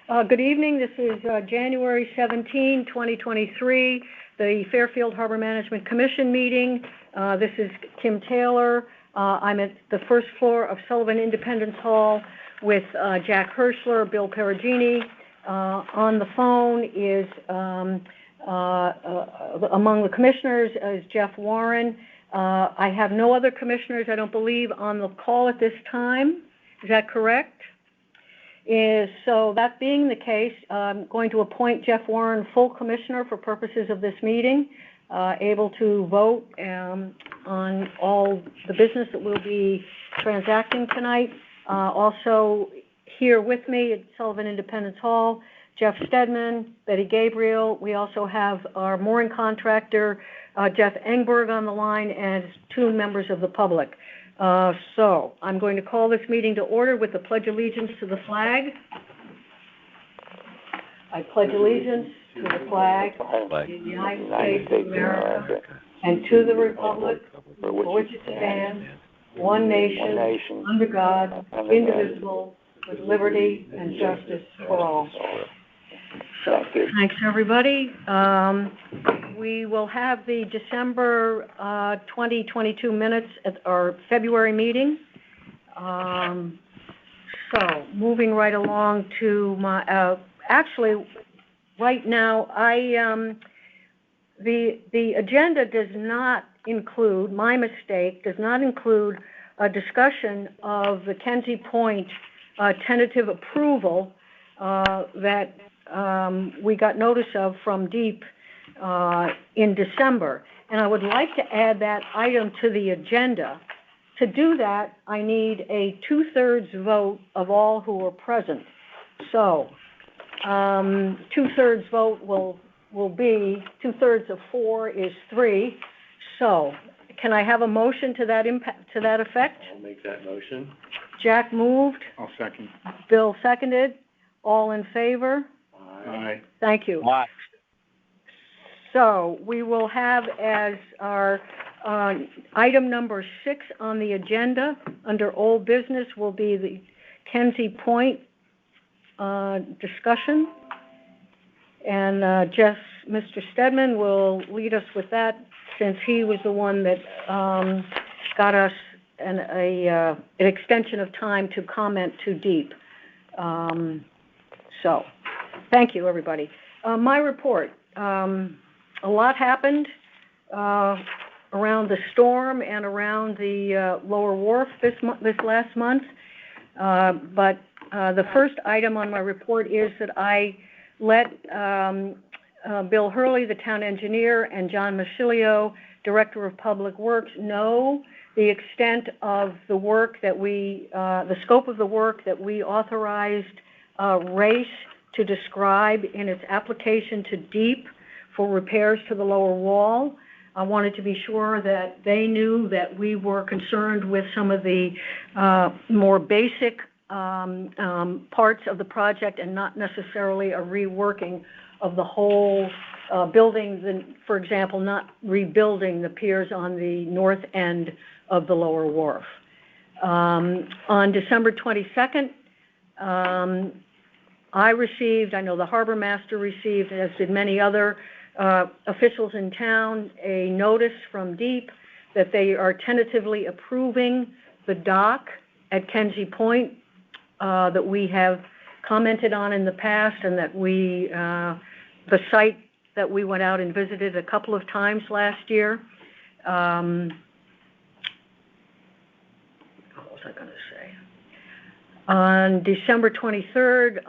Good evening. This is January 17, 2023, the Fairfield Harbor Management Commission meeting. This is Kim Taylor. I'm at the first floor of Sullivan Independence Hall with Jack Herschler, Bill Perugini. On the phone is, among the commissioners, is Jeff Warren. I have no other commissioners, I don't believe, on the call at this time. Is that correct? So that being the case, I'm going to appoint Jeff Warren full commissioner for purposes of this meeting, able to vote on all the business that we'll be transacting tonight. Also here with me at Sullivan Independence Hall, Jeff Stedman, Betty Gabriel. We also have our mooring contractor, Jeff Engberg, on the line, and two members of the public. So I'm going to call this meeting to order with the Pledge of Allegiance to the flag. I pledge allegiance to the flag of the United States of America and to the republic for which it stands, one nation, under God, indivisible, with liberty and justice for all. So, thanks everybody. We will have the December 2022 minutes at our February meeting. So moving right along to my, actually right now the agenda does not include, my mistake, does not include a discussion of the Kenzie Point tentative approval that we got notice of from DEEP in December, and I would like to add that item to the agenda. To do that, I need a 2/3 vote of all who are present. So 2/3 vote will be 2/3 of 4 is 3. So can I have a motion to that effect? I'll make that motion. Jack moved. I'll second. Bill seconded. All in favor? Aye. Thank you. Aye. So we will have as our item number 6 on the agenda under old business will be the Kenzie Point discussion. And Mr. Stedman will lead us with that since he was the one that got us an extension of time to comment to DEEP. So thank you, everybody. My report. A lot happened around the storm and around the lower wharf this last month. But the first item on my report is that I let Bill Hurley, the town engineer, and John Micilio, director of public works, know the extent of the work that the scope of the work that we authorized RACE to describe in its application to DEEP for repairs to the lower wall. I wanted to be sure that they knew that we were concerned with some of the more basic parts of the project and not necessarily a reworking of the whole building, for example, not rebuilding the piers on the north end of the lower wharf. On December 22nd, I know the harbor master received, as did many other officials in town, a notice from DEEP that they are tentatively approving the dock at Kenzie Point that we have commented on in the past, and that the site that we went out and visited a couple of times last year. What was I going to say? On December 23rd,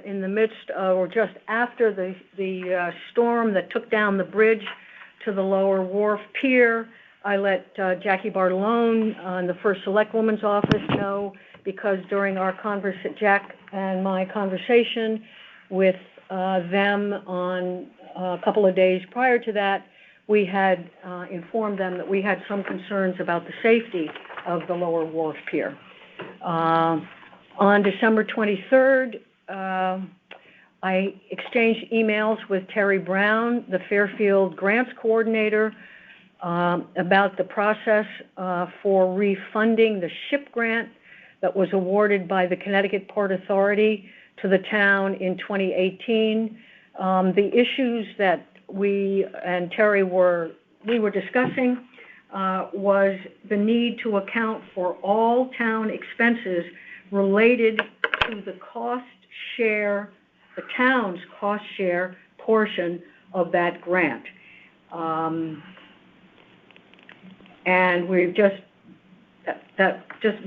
in the midst of, or just after the storm that took down the bridge to the lower wharf pier, I let Jackie Bartolone in the First Select Woman's office know, because during our Jack and my conversation with them on a couple of days prior to that, we had informed them that we had some concerns about the safety of the lower wharf pier. On December 23rd, I exchanged emails with Terry Brown, the Fairfield Grants Coordinator, about the process for refunding the SHIP grant that was awarded by the Connecticut Port Authority to the town in 2018. The issues that we and Terry were discussing was the need to account for all town expenses related to the town's cost share portion of that grant. And we're just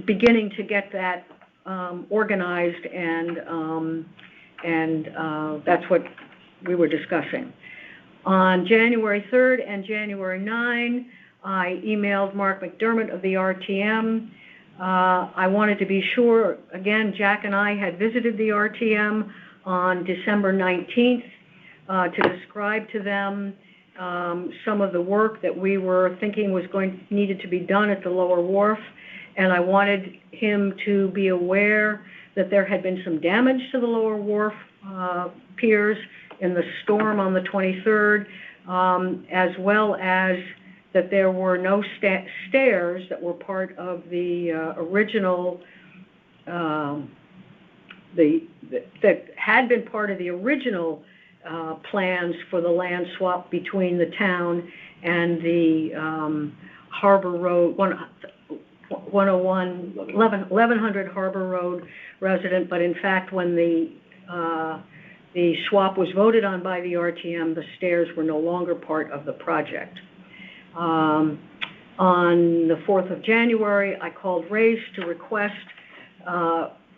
beginning to get that organized, and that's what we were discussing. On January 3rd and January 9, I emailed Mark McDermott of the RTM. I wanted to be sure, again, Jack and I had visited the RTM on December 19th to describe to them some of the work that we were thinking needed to be done at the Lower Wharf, and I wanted him to be aware that there had been some damage to the Lower Wharf piers in the storm on the 23rd, as well as that there were no stairs that were part of the original, that had been part of the original plans for the land swap between the town and the Harbor Road, 1100 Harbor Road resident, but in fact when the swap was voted on by the RTM, the stairs were no longer part of the project. On the 4th of January, I called Race to request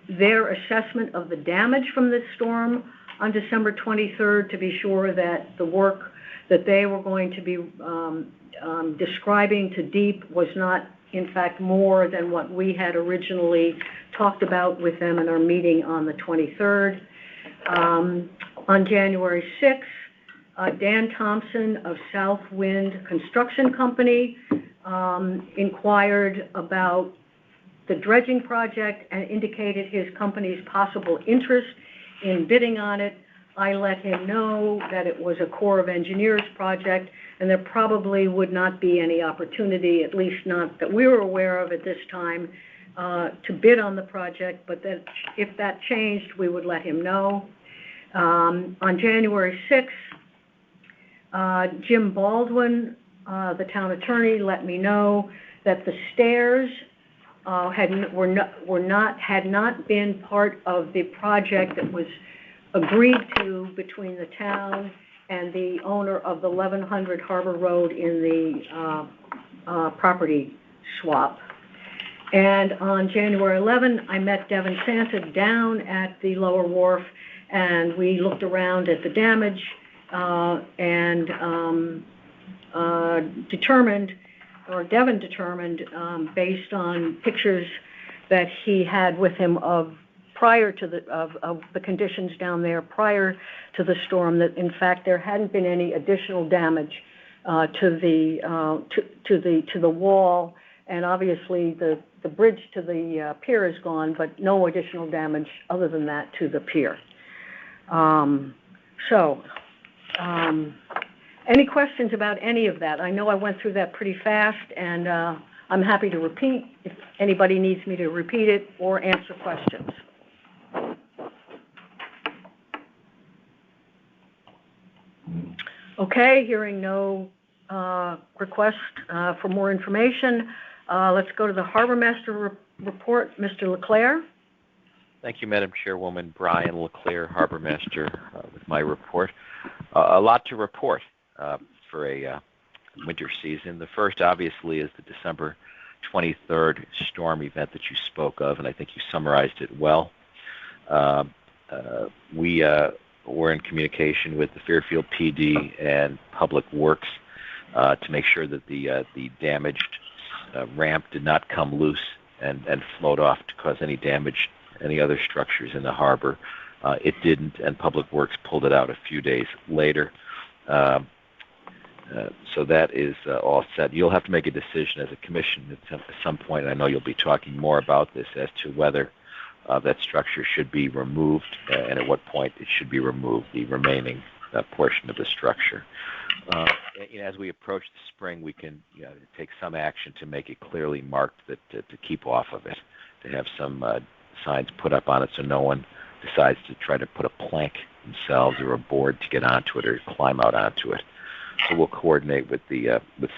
their assessment of the damage from this storm on December 23rd to be sure that the work that they were going to be describing to DEEP was not, in fact, more than what we had originally talked about with them in our meeting on the 23rd. On January 6th, Dan Thompson of Southwind Construction Company inquired about the dredging project and indicated his company's possible interest in bidding on it. I let him know that it was a Corps of Engineers project and there probably would not be any opportunity, at least not that we were aware of at this time, to bid on the project, but that if that changed, we would let him know. On January 6th, Jim Baldwin, the town attorney, let me know that the stairs had not been part of the project that was agreed to between the town and the owner of the 1100 Harbor Road in the property swap. And on January 11, I met Devin Santa down at the Lower Wharf, and we looked around at the damage and Devin determined, based on pictures that he had with him of the conditions down there prior to the storm, that in fact there hadn't been any additional damage to the wall, and obviously the bridge to the pier is gone, but no additional damage other than that to the pier. Any questions about any of that? I know I went through that pretty fast, and I'm happy to repeat if anybody needs me to repeat it or answer questions. Okay, hearing no request for more information, let's go to the Harbor Master report. Mr. LeClaire. Thank you, Madam Chairwoman. Brian LeClaire, Harbor Master, with my report. A lot to report for a winter season. The first, obviously, is the December 23rd storm event that you spoke of, and I think you summarized it well. We were in communication with the Fairfield PD and Public Works to make sure that the damaged ramp did not come loose and float off to cause any damage any other structures in the harbor. It didn't, and Public Works pulled it out a few days later. So that is all set. You'll have to make a decision as a commission at some point. I know you'll be talking more about this as to whether that structure should be removed and at what point it should be removed, the remaining portion of the structure. As we approach the spring, we can take some action to make it clearly marked that to keep off of it, to have some signs put up on it so no one decides to try to put a plank themselves or a board to get onto it or climb out onto it. So we'll coordinate with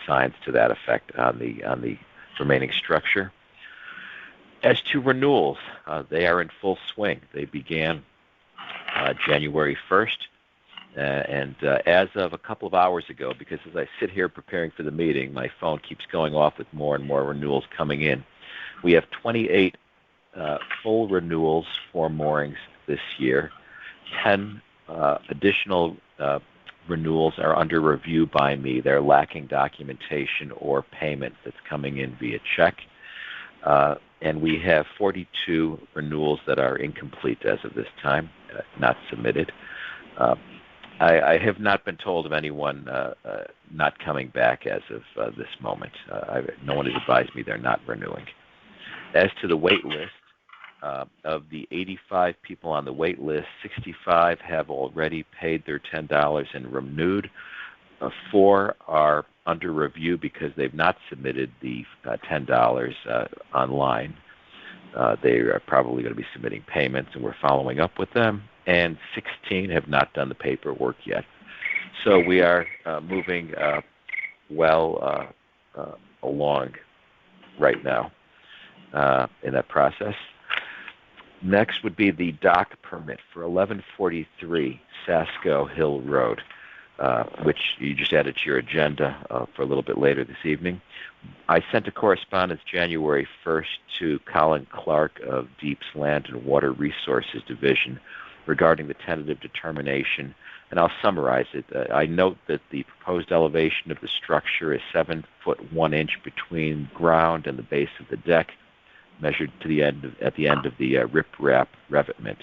science to that effect on the remaining structure. As to renewals, they are in full swing. They began January 1st, and as of a couple of hours ago, because as I sit here preparing for the meeting, my phone keeps going off with more and more renewals coming in. We have 28 full renewals for moorings this year. 10 additional renewals are under review by me. They're lacking documentation or payment that's coming in via check. And we have 42 renewals that are incomplete as of this time, not submitted. I have not been told of anyone not coming back as of this moment. No one has advised me they're not renewing. As to the wait list, of the 85 people on the wait list, 65 have already paid their $10 and renewed. 4 are under review because they've not submitted the $10 online. They are probably going to be submitting payments, and we're following up with them. And 16 have not done the paperwork yet. So we are moving well along right now in that process. Next would be the dock permit for 1143 Sasko Hill Road, which you just added to your agenda for a little bit later this evening. I sent a correspondence January 1st to Colin Clark of Deep's Land and Water Resources Division regarding the tentative determination, and I'll summarize it. I note that the proposed elevation of the structure is 7 foot 1 inch between ground and the base of the deck, measured to the end at the end of the riprap revetment.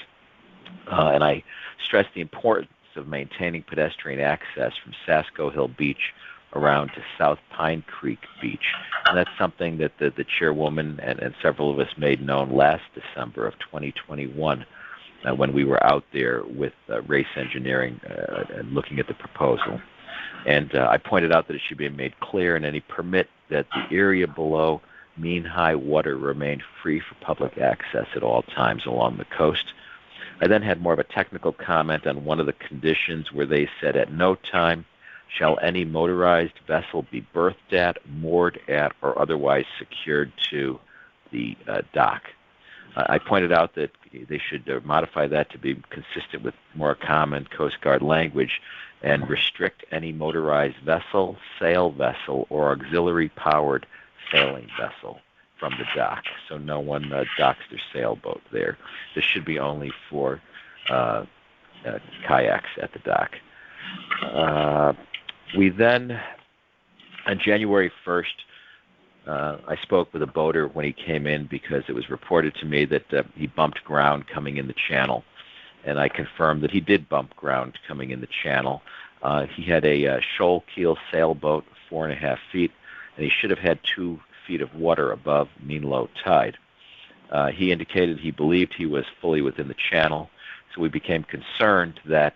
And I stress the importance of maintaining pedestrian access from Sasko Hill Beach around to South Pine Creek Beach. And that's something that the chairwoman and several of us made known last December of 2021 when we were out there with Race Engineering and looking at the proposal. And I pointed out that it should be made clear in any permit that the area below mean high water remained free for public access at all times along the coast. I then had more of a technical comment on one of the conditions where they said, at no time shall any motorized vessel be berthed at, moored at, or otherwise secured to the dock. I pointed out that they should modify that to be consistent with more common Coast Guard language and restrict any motorized vessel, sail vessel, or auxiliary-powered sailing vessel from the dock. So no one docks their sailboat there. This should be only for kayaks at the dock. We then, on January 1st, I spoke with a boater when he came in because it was reported to me that he bumped ground coming in the channel. And I confirmed that he did bump ground coming in the channel. He had a shoal keel sailboat, 4.5 feet, and he should have had 2 feet of water above mean low tide. He indicated he believed he was fully within the channel, so we became concerned that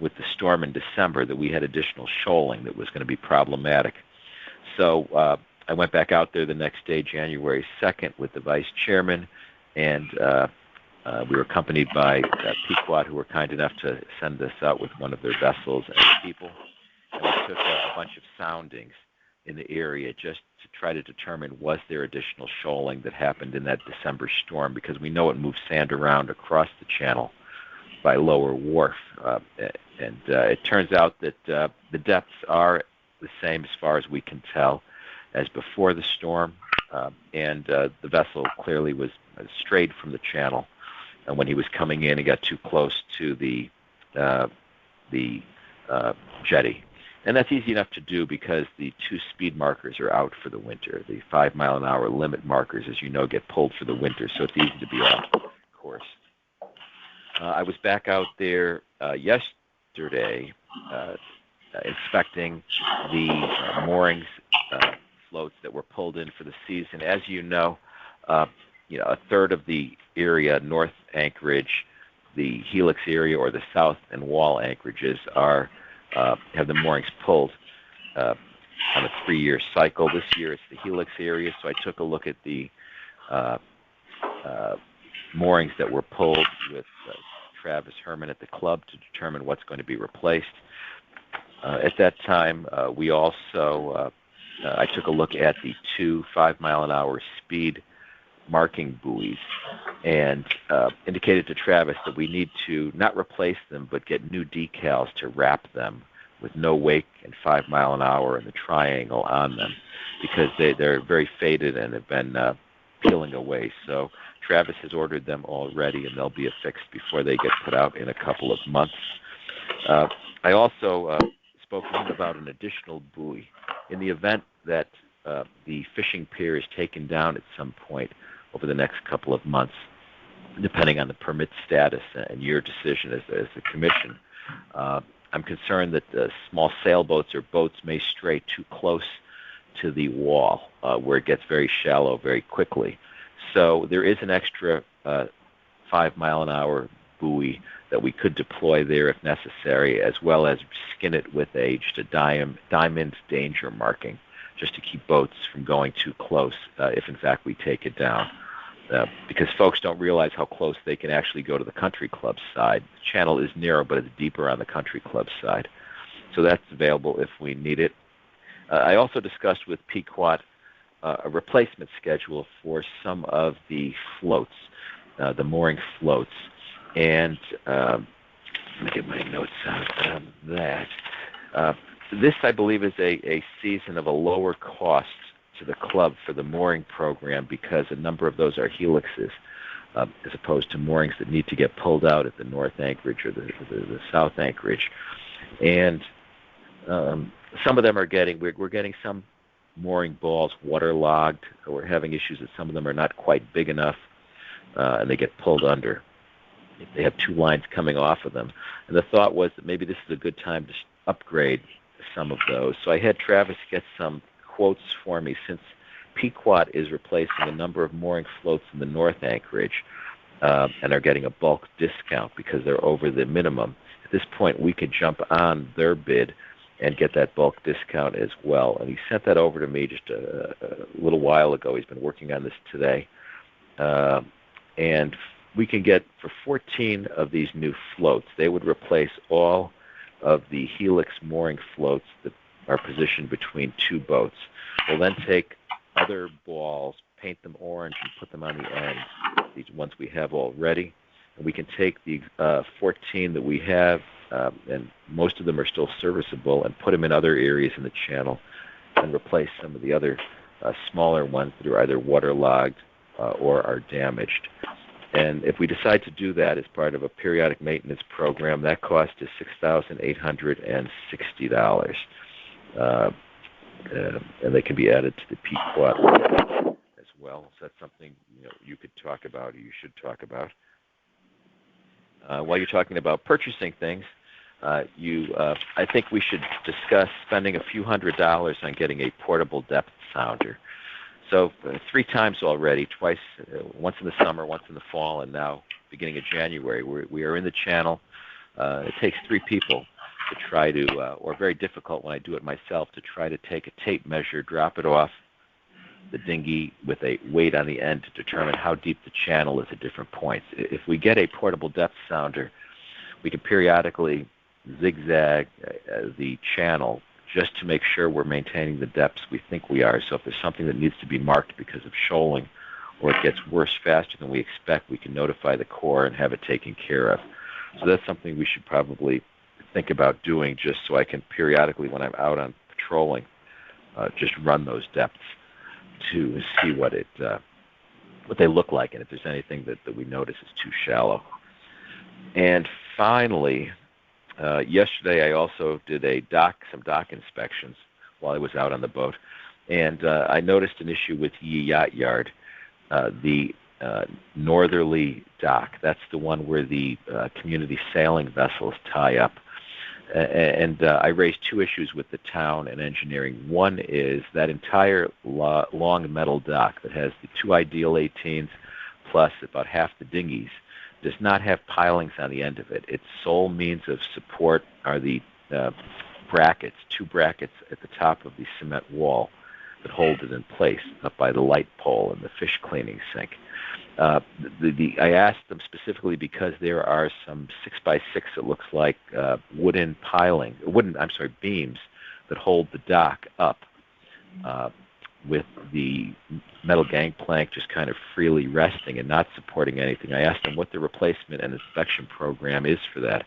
with the storm in December that we had additional shoaling that was going to be problematic. So I went back out there the next day, January 2nd, with the vice chairman, and we were accompanied by Pequot, who were kind enough to send us out with one of their vessels and people. And we took a bunch of soundings in the area just to try to determine was there additional shoaling that happened in that December storm, because we know it moves sand around across the channel by Lower Wharf. And it turns out that the depths are the same as far as we can tell as before the storm, and the vessel clearly was strayed from the channel. And when he was coming in, he got too close to the jetty. And that's easy enough to do because the 2 speed markers are out for the winter. The 5-mile-an-hour limit markers, as you know, get pulled for the winter, so it's easy to be off course. I was back out there yesterday inspecting the moorings floats that were pulled in for the season. As you know, a third of the area, North Anchorage, the Helix area, or the South and Wall anchorages have the moorings pulled on a 3-year cycle. This year it's the Helix area, so I took a look at the moorings that were pulled with Travis Herman at the club to determine what's going to be replaced. At that time, we also I took a look at the 2 5-mile-an-hour speed marking buoys and indicated to Travis that we need to not replace them but get new decals to wrap them with no wake and 5 mile an hour and the triangle on them, because they're very faded and have been peeling away. So Travis has ordered them already, and they'll be affixed before they get put out in a couple of months. I also spoke to him about an additional buoy. In the event that the fishing pier is taken down at some point over the next couple of months, depending on the permit status and your decision as the commission, I'm concerned that small sailboats or boats may stray too close to the wall where it gets very shallow very quickly. So there is an extra 5 mile an hour buoy that we could deploy there if necessary, as well as skin it with just a diamond danger marking, just to keep boats from going too close if in fact we take it down. Because folks don't realize how close they can actually go to the country club side. The channel is narrow, but it's deeper on the country club side. So that's available if we need it. I also discussed with Pequot a replacement schedule for some of the floats, the mooring floats. And let me get my notes out of that. This, I believe, is a season of a lower cost to the club for the mooring program, because a number of those are helixes, as opposed to moorings that need to get pulled out at the north anchorage or the south anchorage. And some of them are we're getting some mooring balls waterlogged, or we're having issues that some of them are not quite big enough, and they get pulled under if they have 2 lines coming off of them. And the thought was that maybe this is a good time to upgrade some of those. So I had Travis get some quotes for me, since Pequot is replacing a number of mooring floats in the north anchorage and are getting a bulk discount because they're over the minimum. At this point, we could jump on their bid and get that bulk discount as well. And he sent that over to me just a little while ago. He's been working on this today. And we can get, for 14 of these new floats, they would replace all of the helix mooring floats that are positioned between 2 boats. We'll then take other balls, paint them orange, and put them on the end, these ones we have already. And we can take the 14 that we have, and most of them are still serviceable, and put them in other areas in the channel and replace some of the other smaller ones that are either waterlogged or are damaged. And if we decide to do that as part of a periodic maintenance program, that cost is $6,860. And they can be added to the Pequot as well. So that's something you could talk about, or you should talk about. While you're talking about purchasing things, I think we should discuss spending a few $100s on getting a portable depth sounder. So 3 times already, twice, once in the summer, once in the fall, and now beginning of January, we are in the channel. It takes 3 people to try to, or very difficult when I do it myself, to try to take a tape measure, drop it off the dinghy with a weight on the end to determine how deep the channel is at different points. If we get a portable depth sounder, we can periodically zigzag the channel just to make sure we're maintaining the depths we think we are. So if there's something that needs to be marked because of shoaling, or it gets worse faster than we expect, we can notify the Corps and have it taken care of. So that's something we should probably think about doing, just so I can periodically, when I'm out on patrolling, just run those depths to see what they look like, and if there's anything that we notice is too shallow. And finally, yesterday I also did some dock inspections while I was out on the boat, and I noticed an issue with Yee Yacht Yard, the northerly dock. That's the one where the community sailing vessels tie up. And I raised 2 issues with the town and engineering. One is that entire long metal dock that has the 2 Ideal 18s plus about half the dinghies does not have pilings on the end of it. Its sole means of support are the brackets, 2 brackets at the top of the cement wall that hold it in place up by the light pole and the fish cleaning sink. Uh, I asked them specifically because there are some 6x6, it looks like, beams that hold the dock up uh, with the metal gangplank just kind of freely resting and not supporting anything. I asked them what the replacement and inspection program is for that,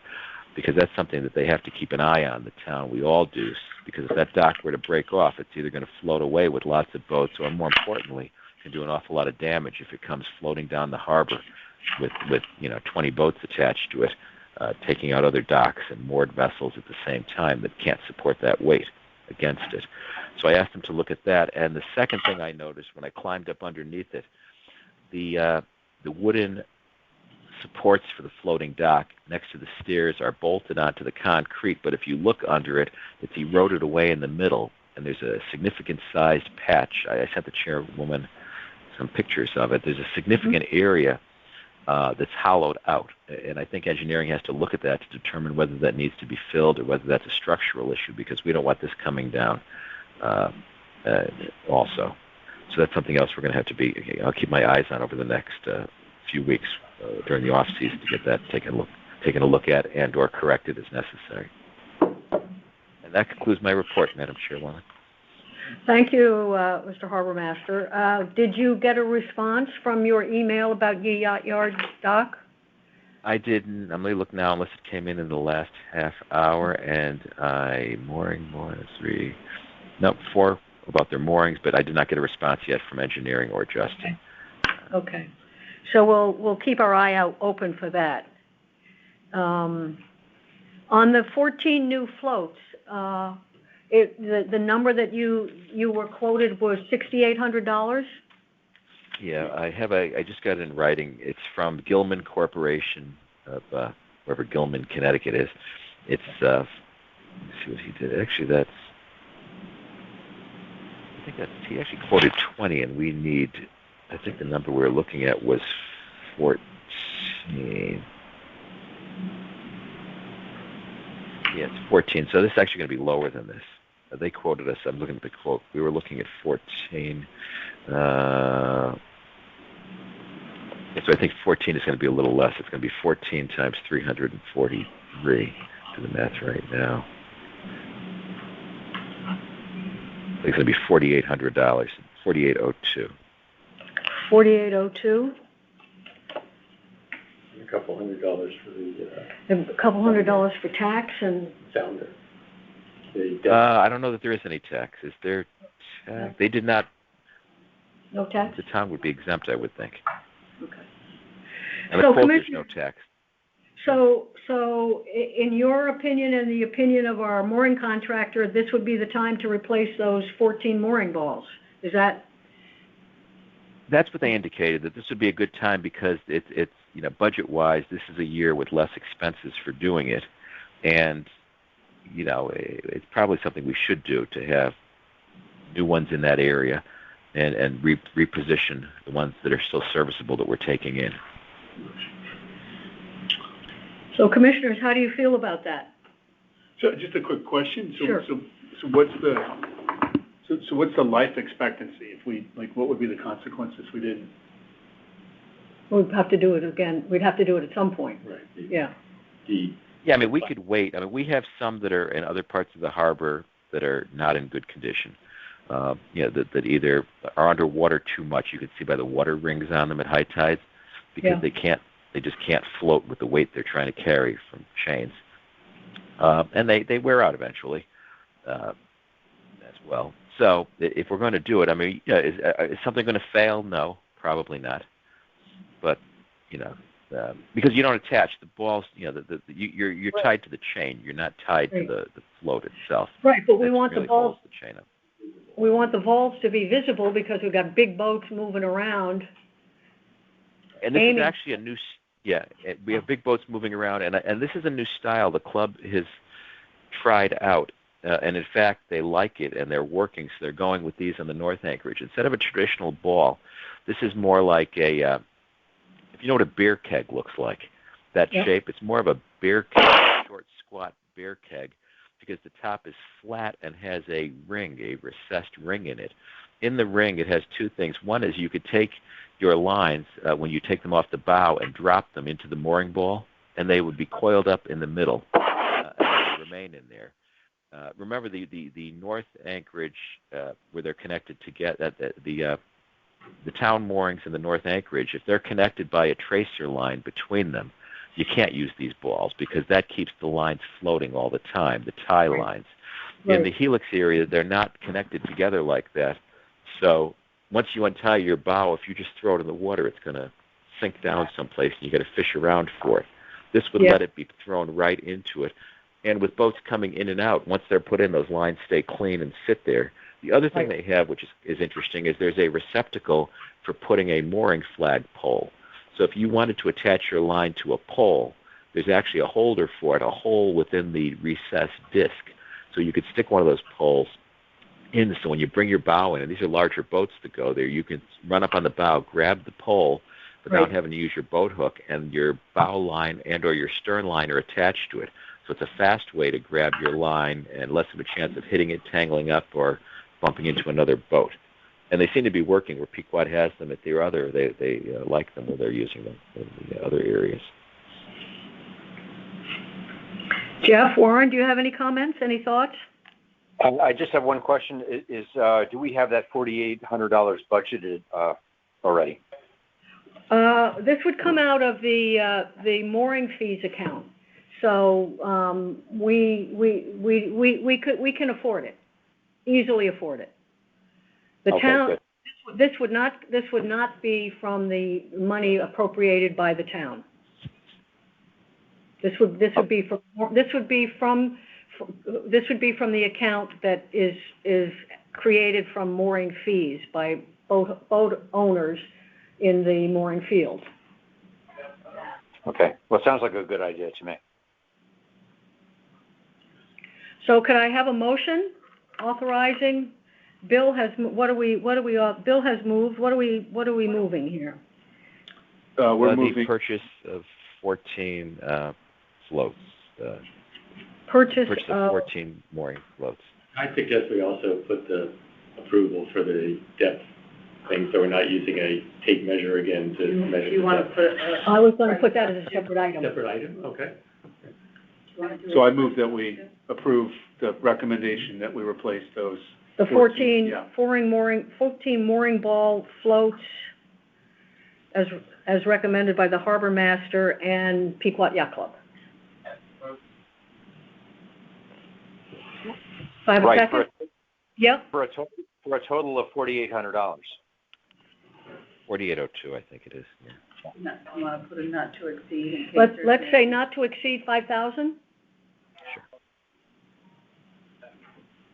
because that's something that they have to keep an eye on, the town. We all do, because if that dock were to break off, it's either going to float away with lots of boats, or more importantly, can do an awful lot of damage if it comes floating down the harbor with 20 boats attached to it, taking out other docks and moored vessels at the same time that can't support that weight against it. So I asked them to look at that. And the second thing I noticed when I climbed up underneath it, the wooden supports for the floating dock next to the stairs are bolted onto the concrete, but if you look under it, it's eroded away in the middle, and there's a significant sized patch. I sent the chairwoman some pictures of it. There's a significant area that's hollowed out, and I think engineering has to look at that to determine whether that needs to be filled or whether that's a structural issue, because we don't want this coming down also. So that's something else we're going to have to be. I'll keep my eyes on over the next few weeks during the off season to get that taken a look at and/or corrected as necessary. And that concludes my report, Madam Chairwoman. Thank you, Mr. Harbor Master. Did you get a response from your email about Ye Yacht Yard dock? I didn't. I'm going to look now unless it came in the last half hour, and four about their moorings, but I did not get a response yet from engineering or Justin. Okay. So we'll keep our eye out open for that. On the 14 new floats, the number that you were quoted was $6,800. Yeah, I just got it in writing. It's from Gilman Corporation of wherever Gilman, Connecticut is. It's let's see what he did. Actually, he actually quoted 20, and we need. I think the number we were looking at was 14. Yeah, it's 14. So this is actually going to be lower than this. They quoted us. I'm looking at the quote. We were looking at 14. So I think 14 is going to be a little less. It's going to be 14 times 343. Do the math right now. It's going to be $4,800. $4,802. $4,802. A couple $100 for the. A couple $100 for tax and. Founder. I don't know that there is any tax. Is there tax? They did not. No tax? The town would be exempt, I would think. Okay. And the quote, there's no tax. So in your opinion and the opinion of our mooring contractor, this would be the time to replace those 14 mooring balls. Is that? That's what they indicated, that this would be a good time because it's budget-wise, this is a year with less expenses for doing it. And, it's probably something we should do to have new ones in that area and reposition the ones that are still serviceable that we're taking in. So, Commissioners, how do you feel about that? So, just a quick question. Sure. So what's the life expectancy if what would be the consequences if we didn't? We'd have to do it again. We'd have to do it at some point. Right. Yeah. Yeah, we could wait. We have some that are in other parts of the harbor that are not in good condition. That either are underwater too much. You can see by the water rings on them at high tides because they just can't float with the weight they're trying to carry from chains. And they wear out eventually as well. So if we're going to do it, is something going to fail? No, probably not. But, because you don't attach the balls, you're tied to the chain. You're not tied to the float itself. Right, but we want really the balls. The chain up. We want the valves to be visible because we've got big boats moving around. And this is actually a new. We have big boats moving around, and this is a new style the club has tried out. And in fact, they like it, and they're working. So they're going with these on the North Anchorage instead of a traditional ball. This is more like a. If you know what a beer keg looks like, that shape, it's more of a beer keg, short, squat beer keg, because the top is flat and has a ring, a recessed ring in it. In the ring, it has two things. One is you could take your lines when you take them off the bow and drop them into the mooring ball, and they would be coiled up in the middle and they would remain in there. Remember the north anchorage where they're connected together, the town moorings and the north anchorage, if they're connected by a tracer line between them, you can't use these balls because that keeps the lines floating all the time, the tie lines. Right. In the helix area, they're not connected together like that. So once you untie your bow, if you just throw it in the water, it's going to sink down someplace, and you got to fish around for it. This would let it be thrown right into it. And with boats coming in and out, once they're put in, those lines stay clean and sit there. The other thing they have, which is interesting, is there's a receptacle for putting a mooring flag pole. So if you wanted to attach your line to a pole, there's actually a holder for it, a hole within the recessed disc. So you could stick one of those poles in, so when you bring your bow in, and these are larger boats that go there, you can run up on the bow, grab the pole without having to use your boat hook, and your bow line and or your stern line are attached to it. So it's a fast way to grab your line and less of a chance of hitting it, tangling up, or bumping into another boat. And they seem to be working where Pequot has them at their other, they like them where they're using them in the other areas. Jeff, Warren, do you have any comments, any thoughts? I just have one question. Do we have that $4,800 budgeted already? This would come out of the mooring fees account. So we can afford it, easily afford it. The town. Good. This would not be from the money appropriated by the town. This would be from the account that is created from mooring fees by boat owners in the mooring field. Okay. Well, it sounds like a good idea to me. So could I have a motion authorizing? Bill has moved. What are we? Bill has moved. What are we moving here? We're moving the purchase of 14 floats. Purchase of 14 mooring floats. I suggest we also put the approval for the depth thing, so we're not using a tape measure again to measure the depth. I was going to put that as a separate item. Separate item, okay. So I move that we approve the recommendation that we replace those. The 14 mooring ball floats as recommended by the Harbor Master and Pequot Yacht Club. I have a second? Yep. For a total of $4,800. 4802, I think it is. Yeah. You want to put a not to exceed in case Let's say not to exceed 5,000?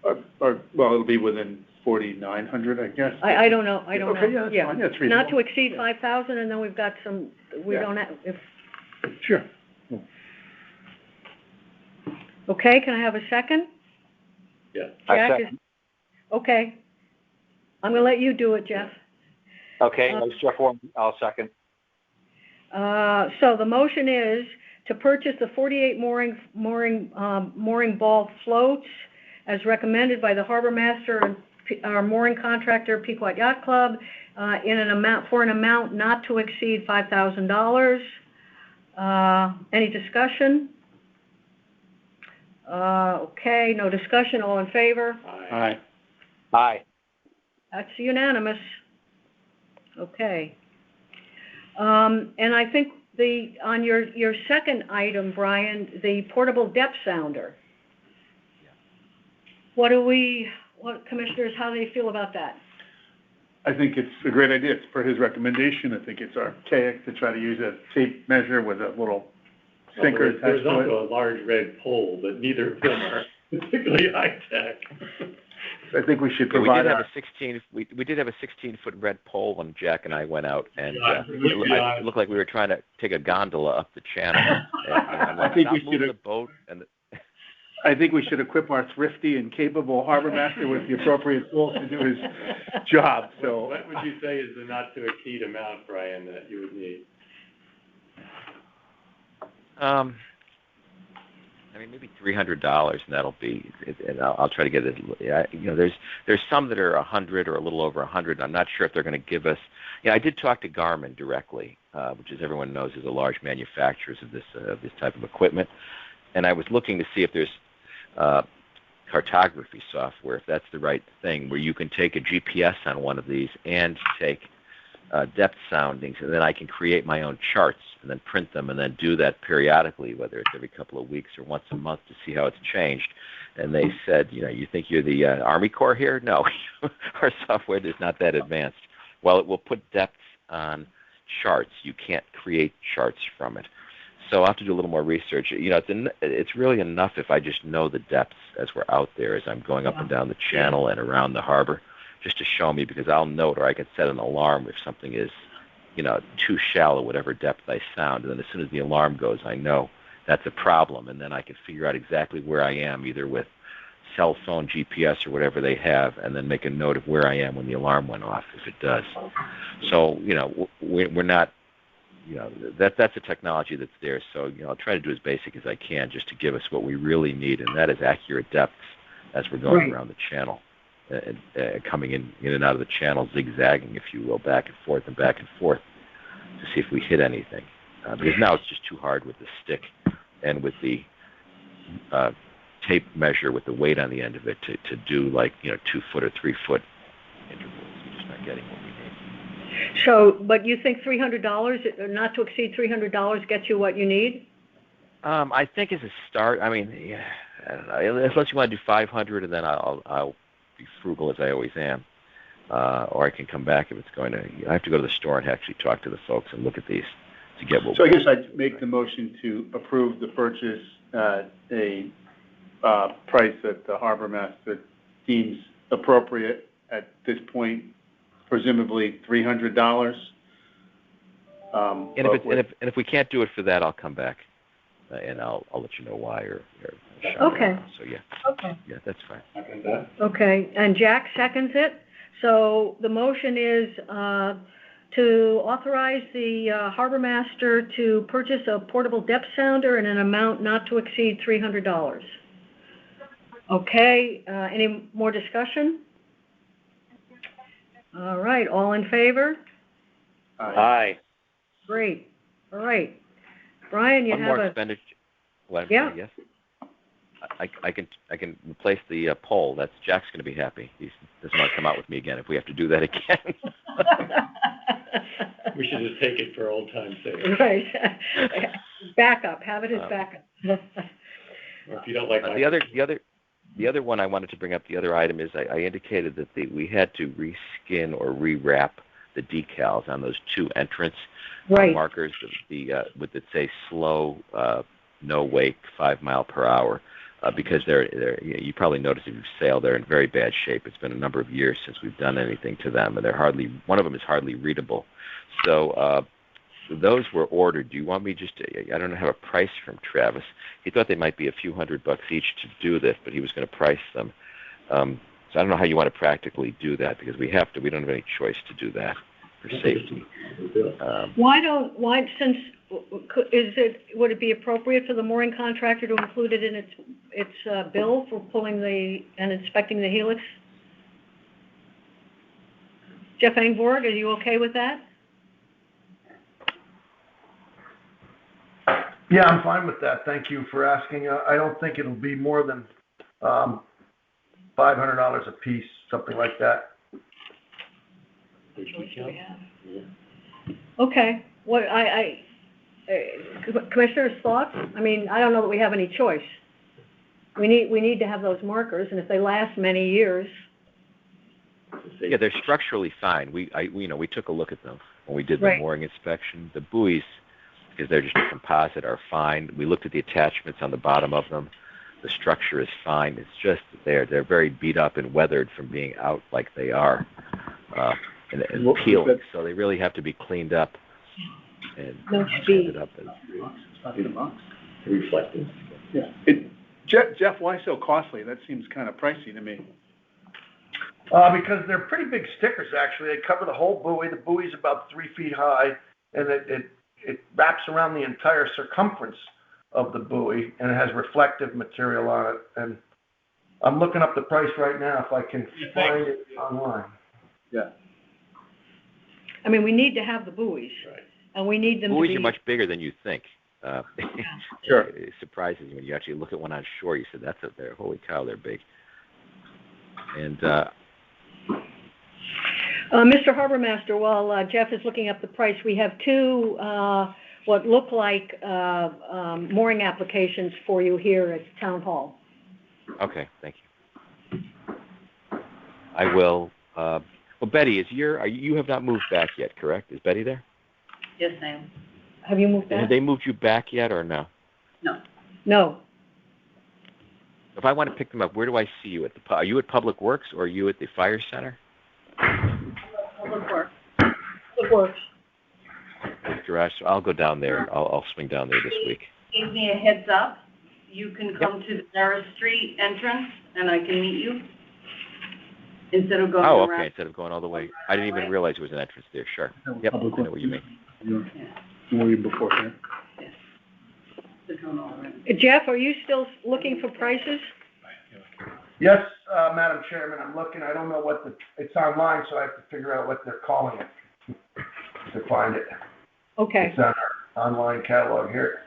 Or well, it'll be within 4,900, I guess. I don't know. I don't okay, know. Yeah, that's fine. Yeah, it's reasonable. Not to exceed 5,000, and then we've got some. We don't have. Sure. Okay. Can I have a second? Yeah. Jack okay. I'm going to let you do it, Jeff. Okay. Jeff Warren, I'll second. So the motion is to purchase the 48 mooring ball floats as recommended by the Harbor Master and our mooring contractor, Pequot Yacht Club, for an amount not to exceed $5,000. Any discussion? Okay, no discussion. All in favor? Aye. Aye. That's unanimous. Okay. And I think on your second item, Brian, the portable depth sounder. What commissioners, how do they feel about that? I think it's a great idea. It's for his recommendation. I think it's archaic to try to use a tape measure with a little sinker attached to it. There's also a large red pole, but neither of them are particularly high-tech. I think we should provide we did have a 16-foot red pole when Jack and I went out, and it looked like we were trying to take a gondola up the channel. And I think we move should the boat and I think we should equip our thrifty and capable harbor master with the appropriate tools to do his job. So, what would you say is the not to exceed amount, Brian, that you would need? I mean, maybe $300, and that'll be. And I'll try to get it. There's some that are 100 or a little over 100. I'm not sure if they're going to give us. I did talk to Garmin directly, which, as everyone knows, is a large manufacturer of this type of equipment, and I was looking to see if there's cartography software, if that's the right thing, where you can take a GPS on one of these and take depth soundings, and then I can create my own charts and then print them and then do that periodically, whether it's every couple of weeks or once a month, to see how it's changed. And they said, you think you're the Army Corps here? No, our software is not that advanced. Well, it will put depths on charts. You can't create charts from it. So I'll have to do a little more research. It's really enough if I just know the depths as we're out there, as I'm going up and down the channel and around the harbor, just to show me, because I'll note, or I can set an alarm if something is, too shallow, whatever depth I sound. And then as soon as the alarm goes, I know that's a problem. And then I can figure out exactly where I am, either with cell phone, GPS, or whatever they have, and then make a note of where I am when the alarm went off, if it does. So, we're not, that's a technology that's there. So, I'll try to do as basic as I can just to give us what we really need, and that is accurate depths as we're going around the channel. Coming in and out of the channel, zigzagging, if you will, back and forth, to see if we hit anything. Because now it's just too hard with the stick and with the tape measure with the weight on the end of it to do 2 foot or 3 foot intervals. We're just not getting what we need. So, but you think $300, not to exceed $300, gets you what you need? I think as a start, I mean, I don't know, unless you want to do 500, and then I'll be frugal as I always am, or I can come back if it's going to. I have to go to the store and actually talk to the folks and look at these to get what. So I guess I'd make the motion to approve the purchase at a price that the harbor master deems appropriate at this point, presumably $300. If we can't do it for that, I'll come back and I'll let you know why or okay. So yeah. Okay. Yeah, that's fine. Okay, and Jack seconds it. So the motion is to authorize the harbor master to purchase a portable depth sounder in an amount not to exceed $300. Okay, any more discussion? All right, all in favor? Aye. Great. All right. Brian, you One have more a... expenditure. Well, Yeah. Yes. I can replace the poll. That's Jack's going to be happy. He doesn't want to come out with me again if we have to do that again. We should just take it for old time's sake. Right. Backup. Have it as backup. Or if you don't like the other one I wanted to bring up, the other item is I indicated that we had to reskin or rewrap the decals on those 2 entrance markers with it say slow, no wake, 5 mile per hour, because they're you probably noticed if you sail, they're in very bad shape. It's been a number of years since we've done anything to them, and one of them is hardly readable. So those were ordered. Do you want me I don't have a price from Travis. He thought they might be a few $100 each to do this, but he was going to price them. So I don't know how you want to practically do that, because we don't have any choice to do that for safety. Would it be appropriate for the mooring contractor to include it in its bill for pulling and inspecting the helix? Jeff Engborg, are you okay with that? Yeah, I'm fine with that. Thank you for asking. I don't think it'll be more than $500 a piece, something like that. Okay. What Commissioner's thoughts? I mean, I don't know that we have any choice. We need to have those markers, and if they last many years. Yeah, they're structurally fine. We took a look at them when we did the mooring inspection. The buoys, because they're just a composite, are fine. We looked at the attachments on the bottom of them. The structure is fine. It's just that they're very beat up and weathered from being out like they are and peeling. So they really have to be cleaned up and sanded up. Reflective. Yeah. Jeff, why so costly? That seems kind of pricey to me. Because they're pretty big stickers, actually. They cover the whole buoy. The buoy's about 3 feet high, and it wraps around the entire circumference of the buoy, and it has reflective material on it. And I'm looking up the price right now if I can find it online. Yeah. I mean, we need to have the buoys. Right. And we need them to be. Buoys are much bigger than you think. Sure. It surprises you when you actually look at one on shore. You said, holy cow, they're big. And, Mr. Harbor Master, while Jeff is looking up the price, we have two, what look like mooring applications for you here at Town Hall. okay, thank you. I will, well, Betty, you have not moved back yet, correct? Is Betty there? Yes, I am. Have you moved back? Have they moved you back yet or no? No. No. If I want to pick them up, where do I see you? Are you at Public Works or are you at the Fire Center? Public Works. It works. Garage. So I'll go down there. I'll swing down there this week. Gave me a heads up. You can come to the Norris Street entrance, and I can meet you. Instead of going Oh, around. okay. Instead of going all the way. I didn't even realize there was an entrance there. Sure. Yep. I know what you mean. Were you before here? To come over. Jeff, are you still looking for prices? Yes, Madam Chairman, I'm looking. I don't know it's online, so I have to figure out what they're calling it to find it. Okay. It's on our online catalog here.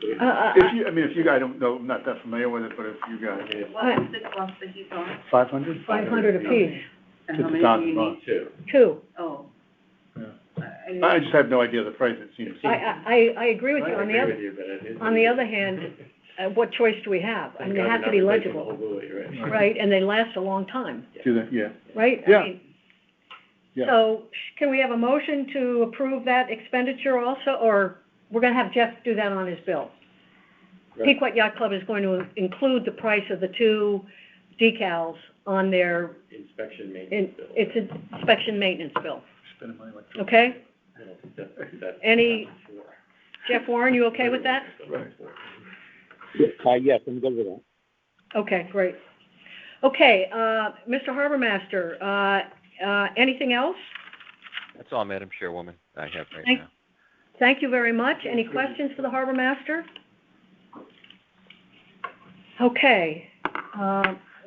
If you guys don't know, I'm not that familiar with it, but if you guys, What's the cost that he's on? 500? 500 apiece. And how many do you need? Two. Two. Oh. Yeah. I just have no idea the price, it seems. I agree with you. I On the agree other, with you, but it is- on the other hand, what choice do we have? I mean, they have to be Not replacing the legible, whole buoy, right? right? And they last a long time, Do that, yeah. right? Yeah. I mean, Yeah. so can we have a motion to approve that expenditure also, or we're gonna have Jeff do that on his bill? Right. Pequot Yacht Club is going to include the price of the two decals on their, Inspection maintenance bill. it's an inspection maintenance bill, Spending money like. okay? I don't think that's Any- four. Jeff Warren, you okay with that? Right. Yes, I'm good with that. Okay, great. Okay, Mr. Harbor Master, anything else? That's all, Madam Chairwoman, I have right Thank- now. Thank you very much. Any questions for the Harbor Master? Okay,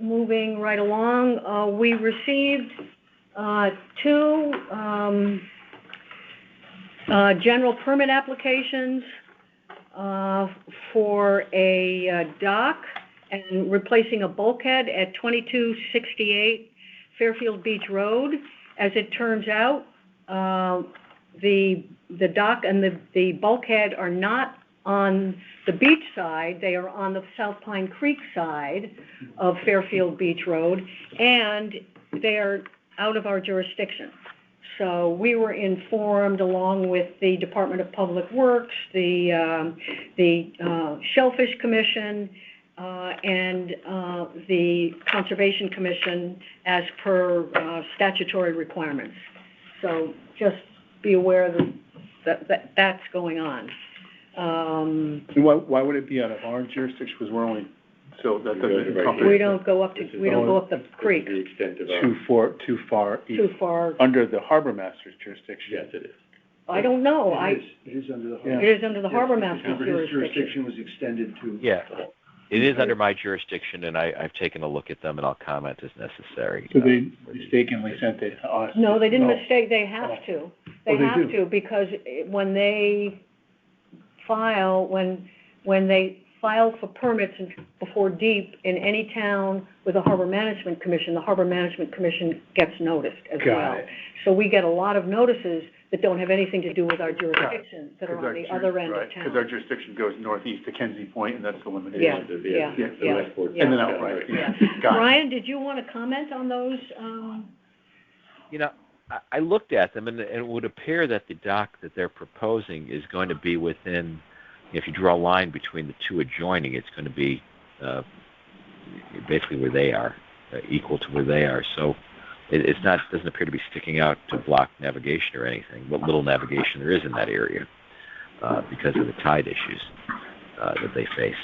moving right along, we received two general permit applications for a dock and replacing a bulkhead at 2268 Fairfield Beach Road. As it turns out, the dock and the bulkhead are not on the beach side, they are on the South Pine Creek side of Fairfield Beach Road, and they are out of our jurisdiction. So we were informed, along with the Department of Public Works, the Shellfish Commission, and the Conservation Commission, as per statutory requirements. So just be aware that that's going on. And why would it be out of our jurisdiction? Because we're only, so that doesn't encompass. We don't go up the creek, The extent of our, Too far east. too far. Under the harbor master's jurisdiction. yes, it is. I don't know, It is under the Yeah. harbor. it is under the harbor Yes, master's because his jurisdiction. jurisdiction was extended to. Yeah, it is under my jurisdiction, and I've taken a look at them, and I'll comment as necessary. So they mistakenly sent it to us. No, they didn't No. mistake, they have to. They Oh, they have do? to, because when they file, when they file for permits before DEEP in any town with a Harbor Management Commission, the Harbor Management Commission gets noticed as well. Got it. So we get a lot of notices that don't have anything to do with our jurisdiction, that are 'Cause on our the jur- other end of right, town. Because our jurisdiction goes northeast to Kenzie Point, and that's the limitation. Yeah, The yeah. Westport. And then outright, Yeah. Got it. Brian, did you want to comment on those? You know, I looked at them, and it would appear that the dock that they're proposing is going to be within, if you draw a line between the two adjoining, it's going to be basically where they are, equal to where they are. So it's not, doesn't appear to be sticking out to block navigation or anything, what little navigation there is in that area because of the tide issues that they face.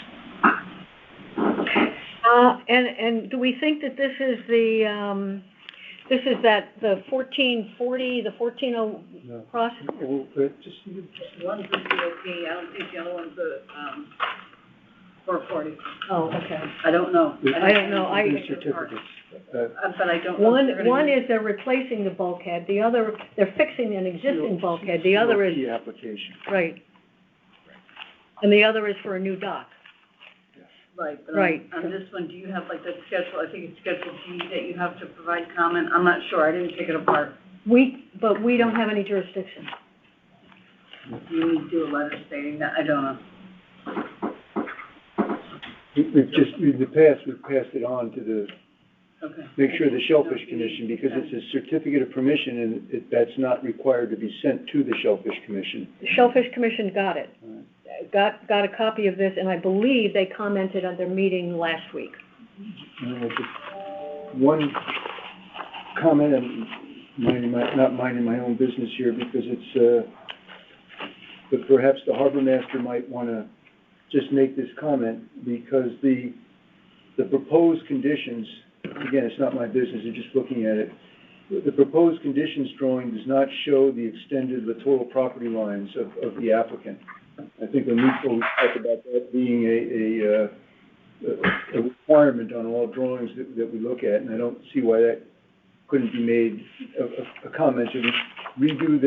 And do we think that this is the 1440, the No. Cross? Well, just, One's a COP, I don't think the other one's a, 440. Oh, okay. I don't know. I don't know. the certificates. But I don't know. if they're gonna One use- is they're replacing the bulkhead, the other, they're fixing an existing bulkhead, the other is, COP application. right. And the other is for a new dock. Right, but Right. on this one, do you have like the schedule, I think it's Schedule G that you have to provide comment? I'm not sure, I didn't take it apart. But we don't have any jurisdiction. You need to do a letter stating that, I don't know. We've just, in the past, we've passed it on to the, Okay. make sure the Shellfish Commission, because it's a certificate of permission and that's not required to be sent to the Shellfish Commission. The Shellfish Commission got it. Got a copy of this, and I believe they commented on their meeting last week. Just one comment, and not minding my own business here, because it's, but perhaps the harbor master might want to just make this comment, because the proposed conditions, again, it's not my business, I'm just looking at it. The proposed conditions drawing does not show the extended littoral property lines of the applicant. I think when we talked about that being a requirement on all drawings that we look at, and I don't see why that couldn't be made a comment to redo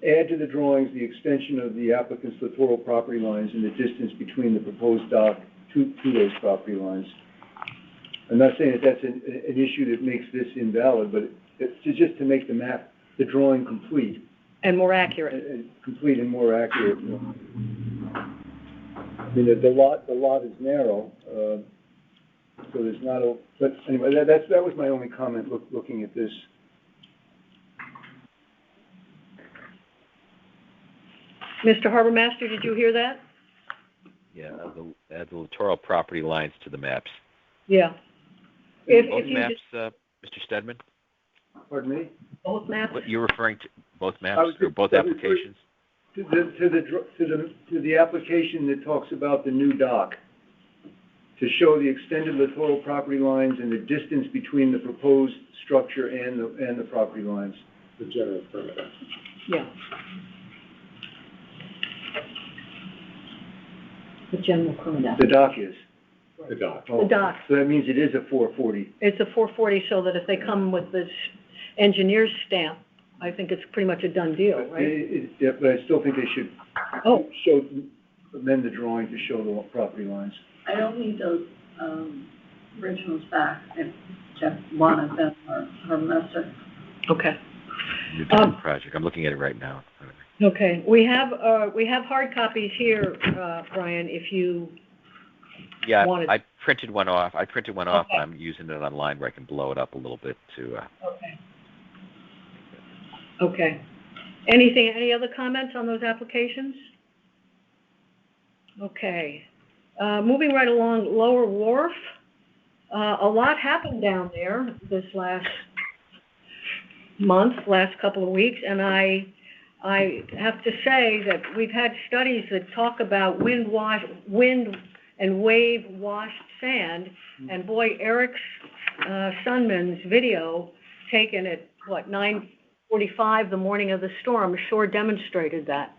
add to the drawings the extension of the applicant's littoral property lines and the distance between the proposed dock to those property lines. I'm not saying that that's an issue that makes this invalid, but it's just to make the drawing complete. And more accurate. Complete and more accurate. I mean, the lot is narrow, so there's not but anyway, that was my only comment looking at this. Mr. Harbor Master, did you hear that? Yeah, add the littoral property lines to the maps. Yeah. Both maps, Mr. Stedman? Pardon me? Both maps? What you're referring to, both maps or both applications? To the application that talks about the new dock, to show the extended littoral property lines and the distance between the proposed structure and the property lines. The general permit. Yeah. The general permit. The dock is. The dock. Oh, The dock. So that means it is a 440. It's a 440, so that if they come with this engineer's stamp, I think it's pretty much a done deal, right? Yeah, but I still think they should Oh, amend the drawing to show the property lines. I don't need those, originals back, if Jeff wanted them, or her master. okay. New dock project. I'm looking at it right now. Okay, we have hard copies here, Brian, if you Yeah, wanted. I printed one off. Okay. I'm using it online where I can blow it up a little bit to. Okay. Okay. Any other comments on those applications? Okay. Moving right along, Lower Wharf. A lot happened down there this last couple of weeks, and I have to say that we've had studies that talk about wind and wave washed sand, and boy, Eric Sunman's video taken at 9:45 the morning of the storm sure demonstrated that.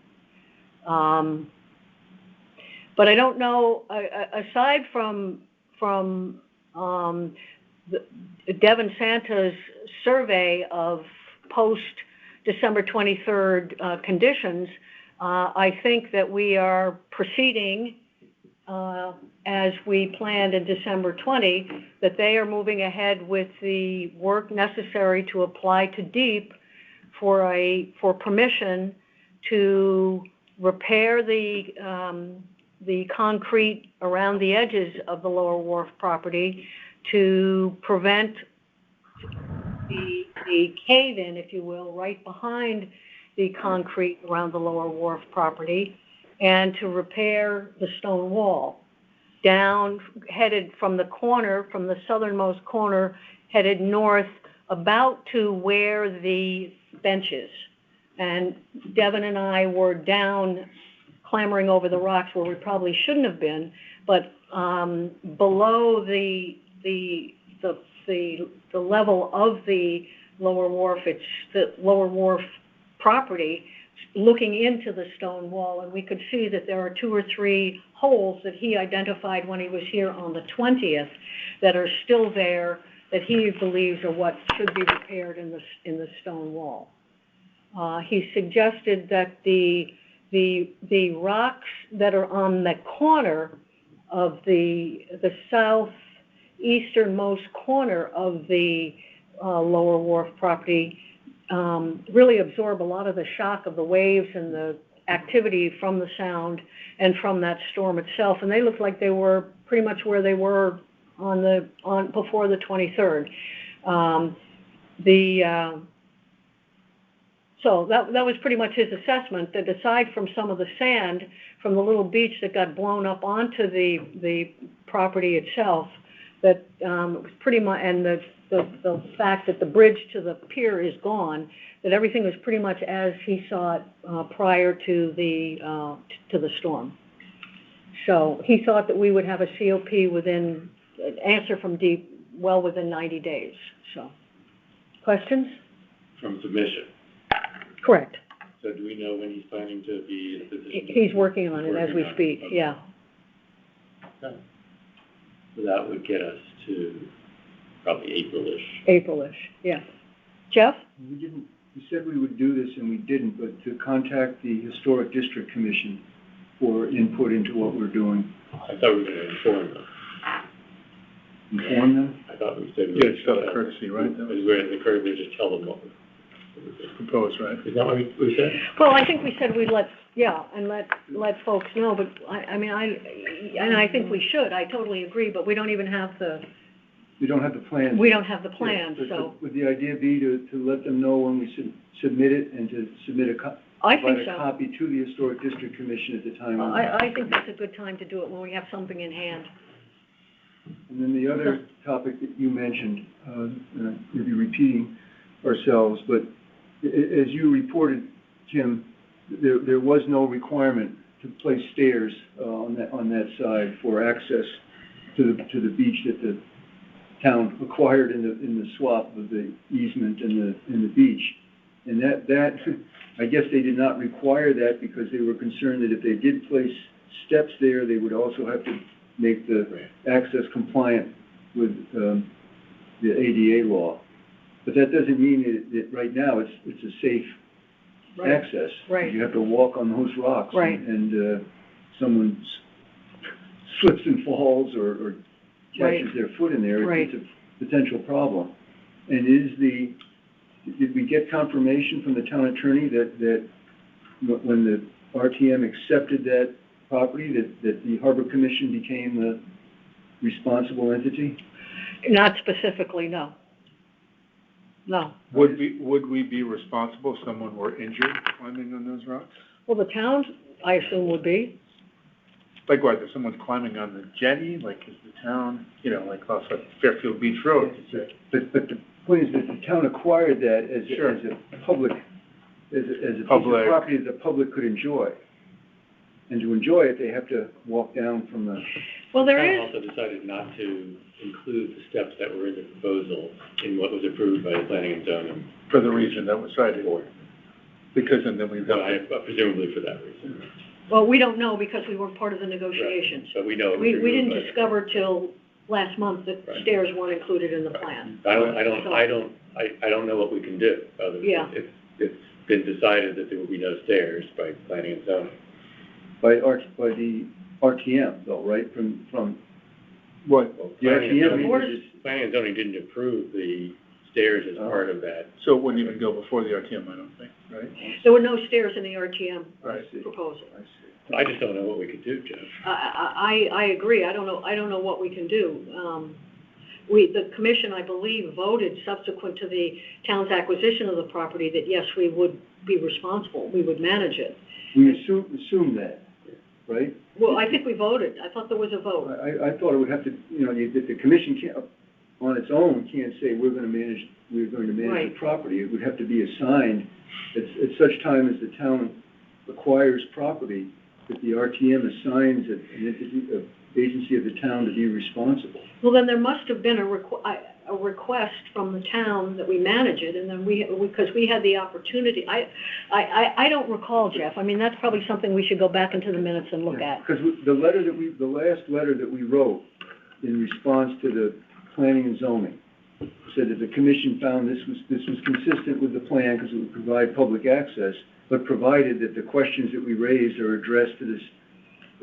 But I don't know, aside from Devin Santa's survey of post-December 23rd conditions, I think that we are proceeding as we planned in December 20, that they are moving ahead with the work necessary to apply to DEEP for permission to repair the concrete around the edges of the Lower Wharf property to prevent the cave-in, if you will, right behind the concrete around the Lower Wharf property, and to repair the stone wall down, headed from the corner, from the southernmost corner, headed north about to where the bench is. And Devin and I were down clambering over the rocks where we probably shouldn't have been, but below the level of the Lower Wharf, it's the Lower Wharf property, looking into the stone wall, and we could see that there are 2 or 3 holes that he identified when he was here on the 20th that are still there, that he believes are what should be repaired in the stone wall. He suggested that the rocks that are on the corner of the southeasternmost corner of the Lower Wharf property really absorb a lot of the shock of the waves and the activity from the sound and from that storm itself, and they looked like they were pretty much where they were before the 23rd. So that was pretty much his assessment, that aside from some of the sand from the little beach that got blown up onto the property itself, that it was pretty much, and the fact that the bridge to the pier is gone, that everything was pretty much as he saw it prior to the storm. So he thought that we would have a COP within, answer from DEEP well within 90 days. So, questions? From submission. Correct. So do we know when he's planning to be in a position? He's working on it as we speak, okay. yeah. Okay. So that would get us to probably April-ish. April-ish, yeah. Jeff? We said we would do this and we didn't, but to contact the Historic District Commission for input into what we're doing. I thought we were going to inform them. Inform them? I thought we said. Yeah, it's out of courtesy, right? We're in the courtesy, we just tell them what we're Proposed, right? Is that what we said? Well, I think we said we'd let folks know, but I think we should, I totally agree, but we don't even have We don't have the plans. we don't have the plan, Yeah, so. Would the idea be to let them know when we submit it and to submit I think provide a so. copy to the Historic District Commission at the time? I think that's a good time to do it, when we have something in hand. And then the other topic that you mentioned, maybe repeating ourselves, but as you reported, Kim, there was no requirement to place stairs on that side for access to the beach that the town acquired in the swap of the easement in the beach. And that I guess they did not require that because they were concerned that if they did place steps there, they would also have to make the access compliant with the ADA law. But that doesn't mean that right now it's a safe access. Right. You have to walk on those rocks. Right. And someone slips and falls or catches their foot in there. Right. It's a potential problem. And did we get confirmation from the town attorney that when the RTM accepted that property, that the Harbor Commission became the responsible entity? Not specifically, no. No. Would we be responsible if someone were injured climbing on those rocks? Well, the town, I assume, would be. Like what, if someone's climbing on the jetty, like is the town, like off of Fairfield Beach Road? But the point is that the town acquired that as a public, as a piece of property that the public could enjoy. And to enjoy it, they have to walk down from the... Well, there The is... town also decided not to include the steps that were in the proposal in what was approved by the planning and zoning. For the reason that was cited. Because then we've got... Presumably for that reason. Well, we don't know because we weren't part of the negotiations. Right. But we know. We didn't discover till last month that stairs weren't included in the plan. I don't know what we can do. It's been decided that there will be no stairs by planning and zoning. By the RTM though, right? From what? The RTM. Planning and zoning didn't approve the stairs as part of that. So it wouldn't even go before the RTM, I don't think, right? There were no stairs in the RTM proposal. I just don't know what we could do, Jeff. I agree. I don't know what we can do. The commission, I believe, voted subsequent to the town's acquisition of the property that yes, we would be responsible. We would manage it. We assume that, right? Well, I think we voted. I thought there was a vote. I thought it would have to, the commission can't, on its own, can't say we're going to manage the property. It would have to be assigned at such time as the town acquires property that the RTM assigns an agency of the town to be responsible. Well, then there must have been a request from the town that we manage it, and then because we had the opportunity, I don't recall, Jeff, I mean, that's probably something we should go back into the minutes and look at. Because the last letter that we wrote in response to the planning and zoning said that the commission found this was consistent with the plan because it would provide public access, but provided that the questions that we raised are addressed to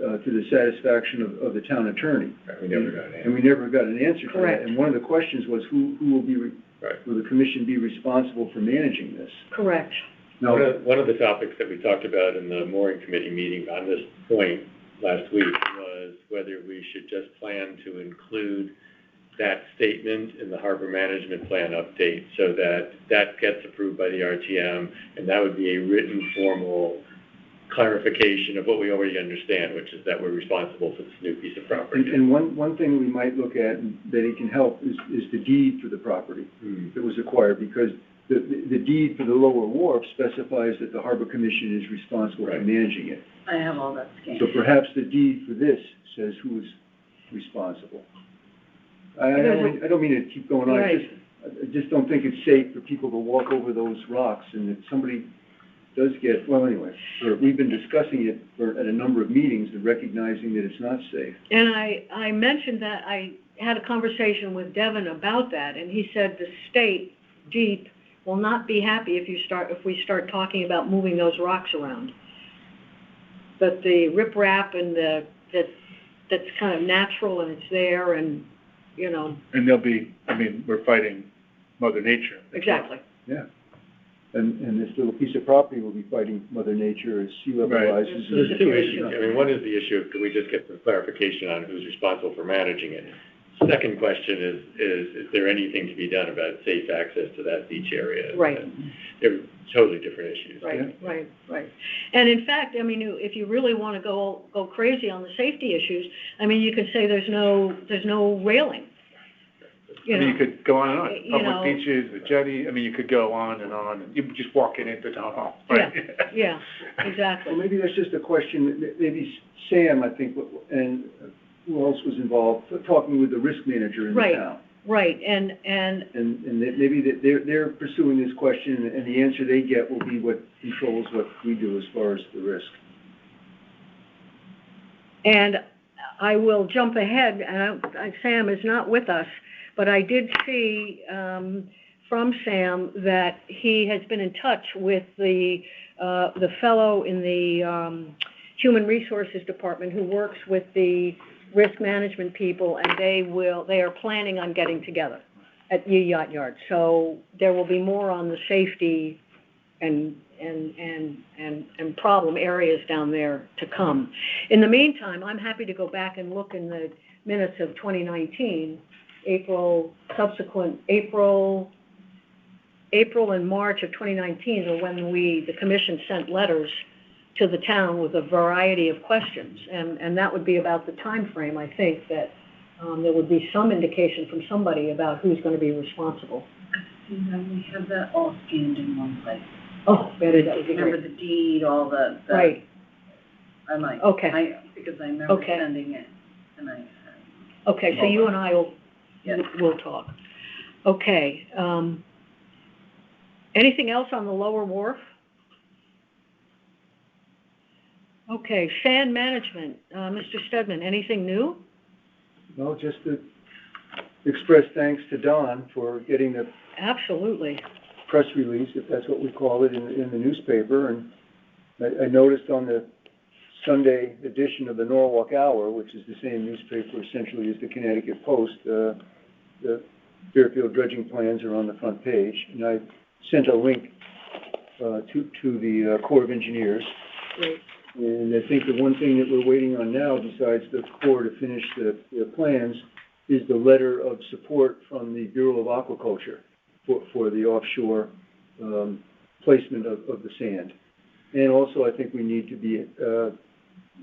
the satisfaction of the town attorney. We never got an answer. And we never got an answer to Correct. that. And one of the questions was who will be, Right. will the commission be responsible for managing this? Correct. No. One of the topics that we talked about in the mooring committee meeting on this point last week was whether we should just plan to include that statement in the harbor management plan update so that gets approved by the RTM, and that would be a written formal clarification of what we already understand, which is that we're responsible for this new piece of property. And one thing we might look at and that it can help is the deed for the property that was acquired, because the deed for the lower wharf specifies that the harbor commission is responsible for Right. managing it. I have all that scanned. So perhaps the deed for this says who is responsible. I don't mean to keep going on. Right. I just don't think it's safe for people to walk over those rocks, and if somebody does get, well, anyway, we've been discussing it at a number of meetings and recognizing that it's not safe. And I mentioned that I had a conversation with Devin about that, and he said the state, DEEP, will not be happy if we start talking about moving those rocks around. But the riprap and that's kind of natural and it's there, and, you know. And we're fighting Mother Nature. Exactly. Yeah. And this little piece of property will be fighting Mother Nature as sea level Right. rises. There's two issues. One is the issue of, can we just get some clarification on who's responsible for managing it? Second question is there anything to be done about safe access to that beach area? Right. They're totally different issues. Right. And in fact, I mean, if you really want to go crazy on the safety issues, I mean, you could say there's no railing. You could go on and on. You know. Public beaches, the jetty, you could go on, and you just walk it into town hall, right? Yeah, exactly. Well, maybe that's just a question, maybe Sam, I think, and who else was involved, talking with the risk manager in the town. Right, and that maybe that they're pursuing this question, and the answer they get will be what controls what we do as far as the risk. And I will jump ahead, and Sam is not with us, but I did see from Sam that he has been in touch with the fellow in the Human Resources Department who works with the risk management people, and they are planning on getting together at Yee Yacht Yard. So there will be more on the safety and problem areas down there to come. In the meantime, I'm happy to go back and look in the minutes of 2019, April and March of 2019 are when the commission sent letters to the town with a variety of questions, and that would be about the time frame, I think, that there would be some indication from somebody about who's going to be responsible. And then we have that all scanned in one place. Oh, Betty, that would be Remember great. the deed, all the. Right. I might. Okay. Because I remember Okay. sending it, and Okay, so you and I Yes. will talk. Okay. Anything else on the lower wharf? Okay, sand management, Mr. Stedman, anything new? Well, just to express thanks to Don for getting the Absolutely. press release, if that's what we call it, in the newspaper. And I noticed on the Sunday edition of the Norwalk Hour, which is the same newspaper essentially as the Connecticut Post, the Fairfield dredging plans are on the front page. And I sent a link to the Corps of Engineers. Great. And I think the one thing that we're waiting on now, besides the Corps to finish the plans, is the letter of support from the Bureau of Aquaculture for the offshore placement of the sand. And also, I think we need to be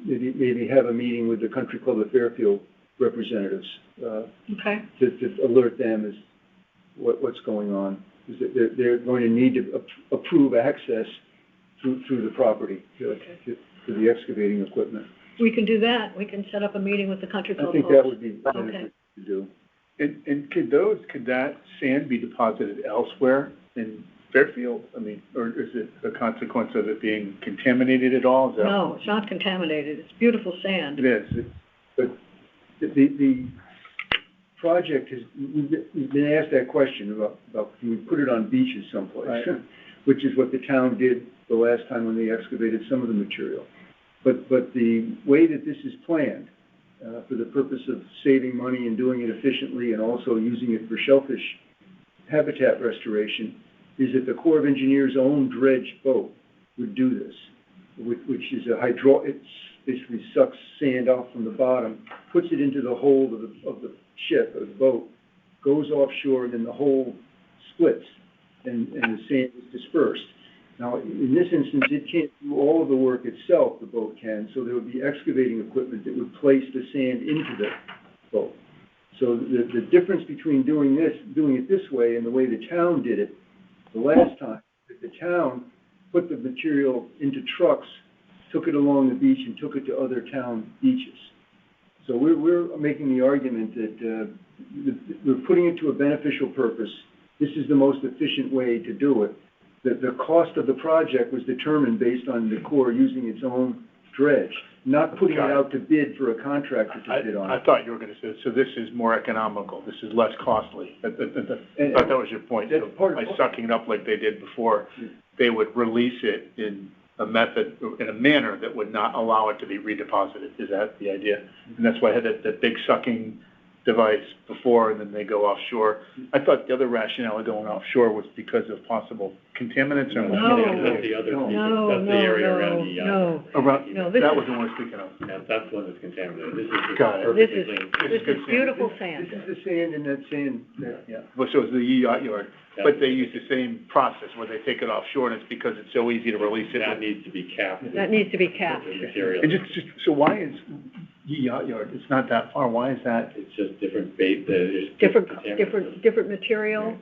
maybe have a meeting with the Country Club of Fairfield representatives Okay. to alert them as what's going on. Because they're going to need to approve access through the property to the excavating equipment. We can do that. We can set up a meeting with the country club. I think that would be beneficial to do. And could that sand be deposited elsewhere in Fairfield? I mean, or is it a consequence of it being contaminated at all? Is that? No, it's not contaminated. It's beautiful sand. It is, But the project has, we've been asked that question about can we put it on beaches someplace? Right. Which is what the town did the last time when they excavated some of the material. But the way that this is planned, for the purpose of saving money and doing it efficiently and also using it for shellfish habitat restoration, is that the Corps of Engineers' own dredge boat would do this, which is it basically sucks sand off from the bottom, puts it into the hold of the ship, or the boat, goes offshore, and then the hole splits, and the sand is dispersed. Now, in this instance, it can't do all of the work itself, the boat can, so there would be excavating equipment that would place the sand into the boat. So the difference between doing it this way and the way the town did it the last time, the town put the material into trucks, took it along the beach, and took it to other town beaches. So we're making the argument that we're putting it to a beneficial purpose. This is the most efficient way to do it. The cost of the project was determined based on the Corps using its own dredge, not putting it out to bid for a contractor to bid on. I thought you were gonna say, so this is more economical, this is less costly. I thought that was your point. That's So part of by it. sucking it up like they did before, they would release it in a manner that would not allow it to be redeposited. Is that the idea? And that's why I had that big sucking device before, and then they go offshore. I thought the other rationale of going offshore was because of possible contaminants or. No. That's the other, that's the area around the, No. Around, No, this that is- was the one I was speaking of. Yeah, that's the one that's contaminated. This is Got it. This perfectly is, clean. this good is sand. beautiful This sand. is the sand and that sand, yeah. Well, so it's the yacht yard, but they use the same process where they take it offshore, and it's because it's so easy to release it. That needs to be capped. That needs to be capped. with the material. And just, so why is yacht yard, it's not that far, why is that? It's just different bait, there's Different contaminants. material.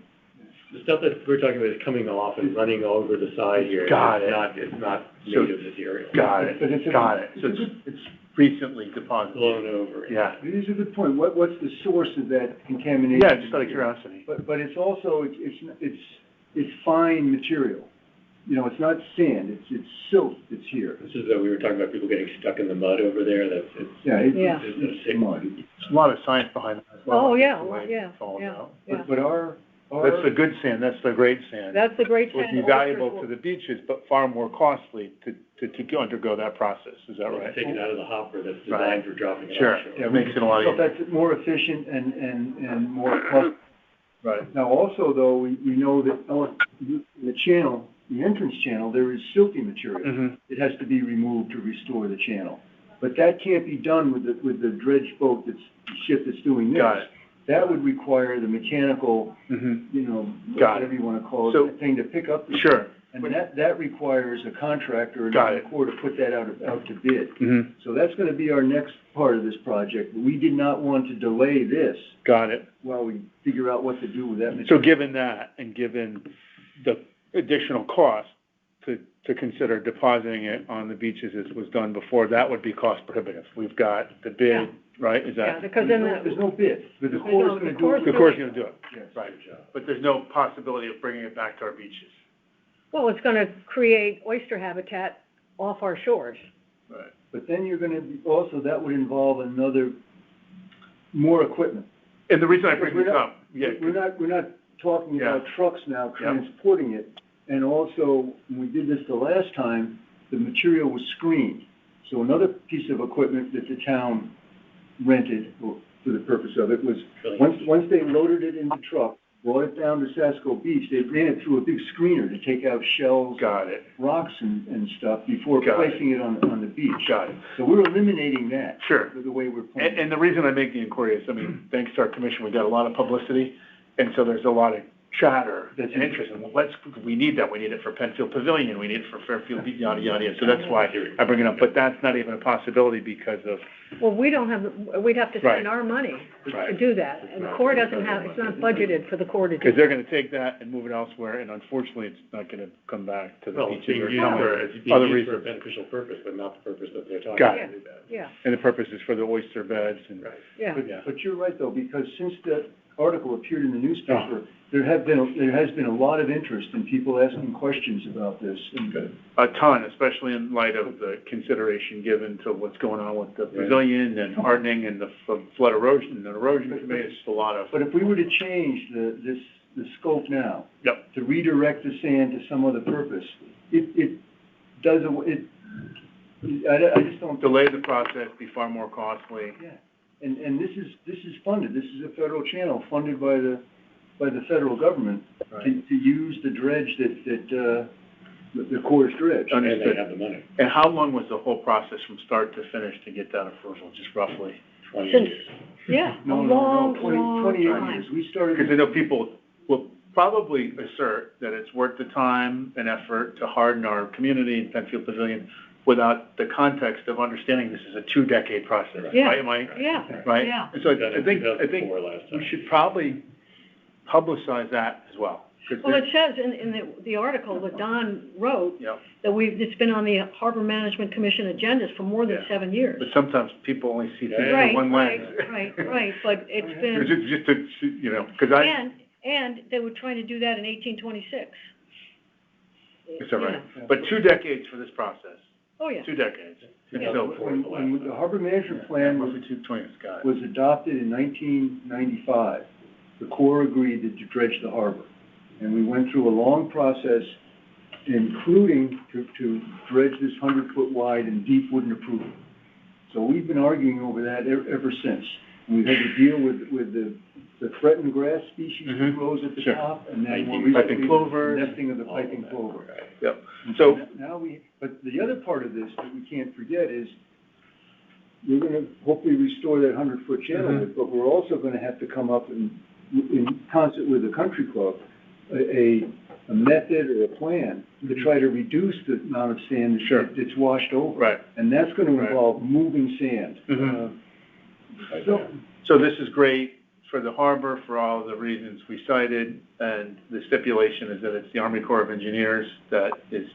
The stuff that we're talking about is coming off and running over the side here. Got it. It's not So- native material. Got it, But it's a- got it. So it's recently deposited. Blown over. Yeah. It is a good point. What's the source of that contamination? Yeah, just out of curiosity. But it's also, it's fine material. You know, it's not sand, it's silt that's here. This is, we were talking about people getting stuck in the mud over there, that's, Yeah, Yeah. it's mud. There's a lot of science behind that as well. Oh, yeah, the way yeah, it's all yeah, about. yeah. But our. That's the good sand, that's the great sand. That's the great Would sand. be valuable to the beaches, but far more costly to undergo that process, is that right? Take it out of the hopper that's Right. designed for dropping it Sure, offshore. yeah, it makes it a lot So easier. that's more efficient and more cost. Right. Now, also, though, we know that in the channel, the entrance channel, there is silty material. Mhm. It has to be removed to restore the channel. But that can't be done with the dredge boat the ship that's doing this. Got it. That would require the mechanical, Mhm. you know, Got it. whatever you wanna call So- it, thing to pick up the. Sure. And that requires a contractor Got and it. a Corps to put that out to bid. Mhm. So that's gonna be our next part of this project. We did not want to delay this Got it. while we figure out what to do with that So material. given that, and given the additional cost to consider depositing it on the beaches as was done before, that would be cost prohibitive. We've got the Yeah. bid, right, is Yeah, that? because then, There's no bid, but the There's Corps no- is gonna the do Corps it. is The Corps is gonna do it, Yes. right, but there's no possibility of bringing it back to our beaches. well, it's gonna create oyster habitat off our shores. Right. But then you're gonna also, that would involve more equipment. And the reason I bring Because this up, yeah, We're not talking Yeah. about trucks now Yeah. transporting it. And also, when we did this the last time, the material was screened. So another piece of equipment that the town rented for the purpose of it was, once they loaded it in the truck, brought it down to Sasko Beach, they ran it through a big screener to take out shells, got it, rocks and stuff before Got it. placing it on the beach. got it. So we're eliminating that. Sure. The way we're planning. And the reason I make the inquiry is, I mean, thanks to our commission, we got a lot of publicity, and so there's a lot of chatter and interest, and we need that, we need it for Penfield Pavilion, we need it for Fairfield, yada, yada, yada, so that's why I bring it up, but that's not even a possibility because of, Well, we don't have, we'd have to Right. spend our money to Right. do that. And the Corps doesn't have, it's not budgeted for the Corps to do because they're that. gonna take that and move it elsewhere, and unfortunately, it's not gonna come back to the Well, it's beaches being or used some for, it's other being used for a reasons. beneficial purpose, but not the purpose that they're talking Got about. Yeah, And the purpose is for the oyster beds and, Right. yeah. yeah. But you're right, though, because since the article appeared in the newspaper, there has been a lot of interest in people asking questions about this. And A ton, especially in light of the consideration given to what's going on with the Brazilian and hardening and the flood erosion and erosion committee. It's just a lot of. But if we were to change the scope now, Yep. to redirect the sand to some other purpose, it does, I just don't. Delay the process, be far more costly. Yeah, and this is funded, this is a federal channel funded by the federal government to use the dredge that the Corps' dredge. And they have the money. And how long was the whole process from start to finish to get that approval, just roughly? 20 Since- years. Yeah, a No, long, 28 long years. time. We started. Because I know people will probably assert that it's worth the time and effort to harden our community in Penfield Pavilion without the context of understanding this is a 2-decade process, Yeah. right, Mike? Yeah, Right? Yeah. And so Done I in think 2004 last time. we should probably publicize that as well. 'Cause well, it says in the article that Don wrote, Yep. that it's been on the Harbor Management Commission agendas for more than Yeah. 7 years. But sometimes people only see things Right, through one right, lens. right, but it's been, Just to, because and they were trying to do that in 1826. it's all right. Yeah. But 2 decades for this process, Oh, yeah. 2 decades. And Yeah. so, When the Harbor Management Plan roughly 220, Scott. was adopted in 1995, the Corps agreed to dredge the harbor. And we went through a long process, including to dredge this 100-foot wide and deep wooden approval. So we've been arguing over that ever since. And we've had to deal with the threatened grass species that Mhm. grows at the Sure. top, and then more Piping recently, plovers. the nesting of the All of piping that. plover. Right. Yep. And So- now but the other part of this that we can't forget is, we're gonna hopefully restore that 100-foot channel Mhm. width, but we're also gonna have to come up in concert with the country club, a method or a plan to try to reduce the amount of sand Sure. that's washed over. Right. And that's gonna Right. involve moving sand. Mhm. So, So this is great for the harbor for all of the reasons we cited, and the stipulation is that it's the Army Corps of Engineers that is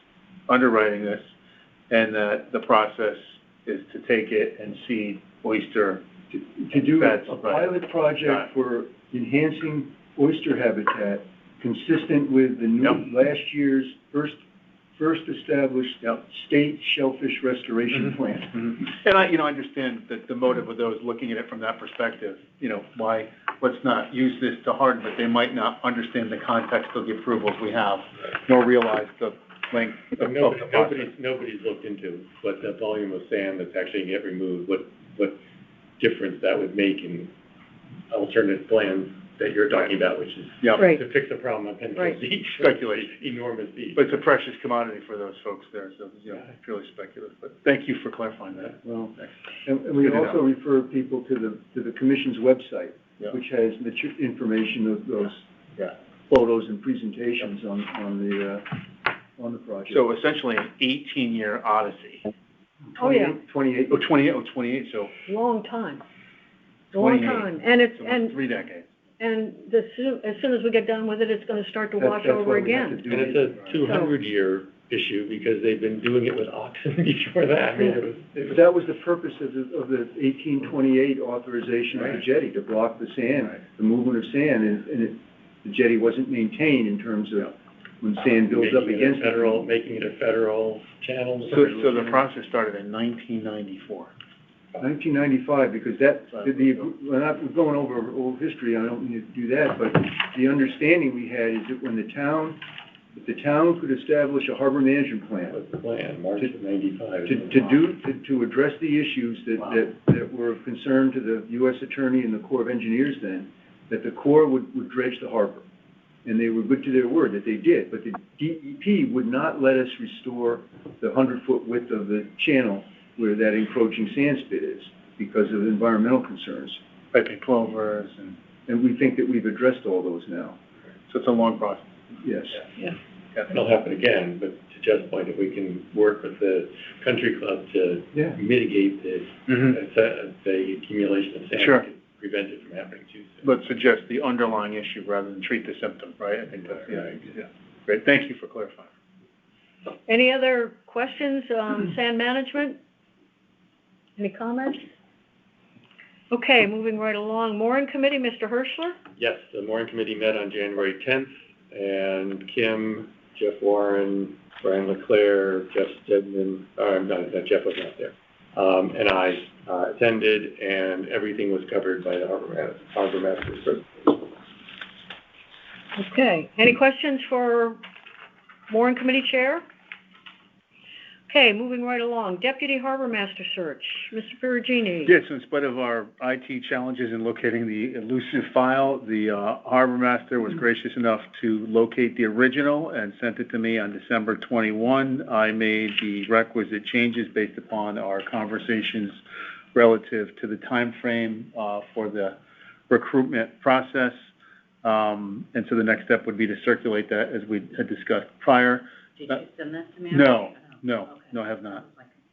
underwriting this, and that the process is to take it and seed oyster. to do a That's right. pilot Got project it. for enhancing oyster habitat consistent with the new, Yep. last year's first established Yep. state shellfish restoration Mhm. plan. Mhm. And I understand that the motive of those looking at it from that perspective, why, let's not use this to harden, but they might not understand the context of the approvals we have, nor realize the length of the process. Nobody's looked into what the volume of sand that's actually get removed, what difference that would make in alternative plans that you're talking about, which is Yeah. Right. to fix the problem on Penfield Right. Beach. Speculation. Enormous beach. But it's a precious commodity for those folks there, so, purely speculative, but thank you for clarifying that. Well, and we Good to also know. refer people to the commission's website, Yeah. which has information of those Yeah. photos and presentations on the project. So essentially an 18-year odyssey. Oh, yeah. 28. 28, so Long time. Long 28. time. And it's, it's almost and 3 decades. as soon as we get done with it, it's gonna start to That's- wash that's over what we have again. to do. And it's a 200-year issue because they've been doing it with oxen before that. I mean, it But was, that was the purpose of the 1828 authorization of the Right. jetty, to block the sand, Right. the movement of sand, and the jetty wasn't maintained in terms of when sand builds up against it. making it a federal channel. So the process started in 1994. 1995, because we're not going over old history, I don't need to do that, but the understanding we had is that if the town could establish a harbor management plan What's the plan, March of 95? to address the issues that were of concern to the U.S. Attorney and the Corps of Engineers then, that the Corps would dredge the harbor. And they were good to their word that they did, but the DEP would not let us restore the 100-foot width of the channel where that encroaching sand spit is, because of environmental concerns. Piping plovers, And we think that we've addressed all those now, so it's a long process. yes. It'll happen again, but to Jeff's point, if we can work with the country club to Yeah. mitigate the accumulation of sand, Sure. we can prevent it from happening too soon. Let's suggest the underlying issue rather than treat the symptom, right? I think that's, yeah. Great, thank you for clarifying. Any other questions on sand management? Any comments? Okay, moving right along, mooring committee, Mr. Hirschler? Yes, the mooring committee met on January 10th, and Kim, Jeff Warren, Brian Leclerc, Jeff Stedman, no, Jeff was not there, and I attended, and everything was covered by the Harbor Master. Okay, any questions for mooring committee chair? Okay, moving right along, deputy harbor master search, Mr. Perugini. Yes, in spite of our IT challenges in locating the elusive file, the harbor master was gracious enough to locate the original and sent it to me on December 21. I made the requisite changes based upon our conversations relative to the time frame for the recruitment process. And so the next step would be to circulate that as we had discussed prior. Did you send that to me? No, Okay. I have not.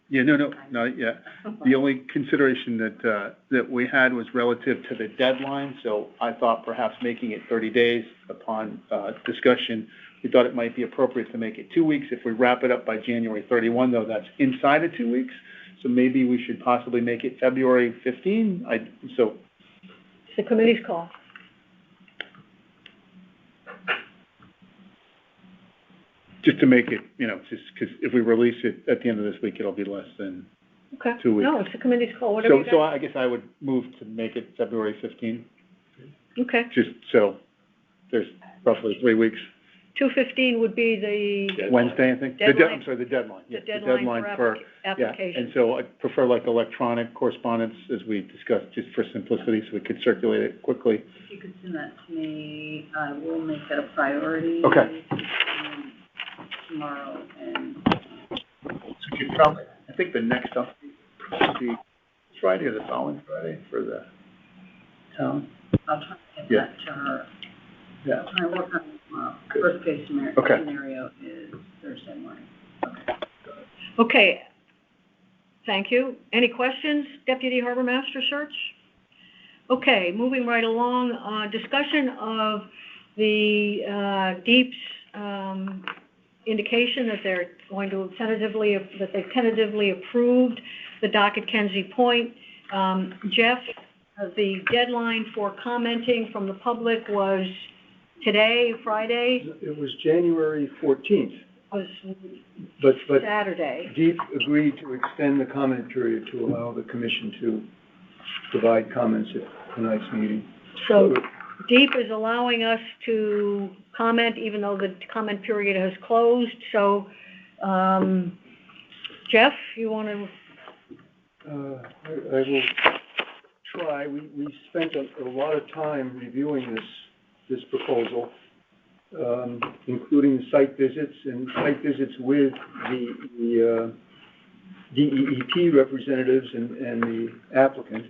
Yeah, no, not yet. The only consideration that we had was relative to the deadline, so I thought perhaps making it 30 days upon discussion. We thought it might be appropriate to make it 2 weeks. If we wrap it up by January 31, though, that's inside of 2 weeks. So maybe we should possibly make it February 15. It's the committee's call. Just to make it, just because if we release it at the end of this week, it'll be less than Okay. 2 weeks. No, it's the committee's call, whatever you guys. So I guess I would move to make it February 15, Okay, just so there's roughly 3 weeks. 2/15 would be the Wednesday, I think. Deadline. I'm sorry, the deadline. the Yeah, deadline for Yeah, application. and so I prefer like electronic correspondence, as we discussed, just for simplicity, so we could circulate it quickly. If you could send that to me, I will make that a priority. Okay. Tomorrow, and So you probably, I think the next update would be Friday or the following Friday for the town. I'll try to get Yeah. that to her. Yeah. I'll try to work on it tomorrow. Good. Worst case scenario, Okay. scenario is Thursday morning. Okay, thank you. Any questions, Deputy Harbor Master search? Okay, moving right along, discussion of the DEEP's indication that they're going to they've tentatively approved the dock at Kenzie Point. Jeff, the deadline for commenting from the public was today, Friday, It was January 14th, was but Saturday. DEEP agreed to extend the comment period to allow the commission to provide comments at tonight's meeting. So DEEP is allowing us to comment even though the comment period has closed. So, Jeff, you want to? I will try. We spent a lot of time reviewing this proposal, including the site visits with the DEEP representatives and the applicant.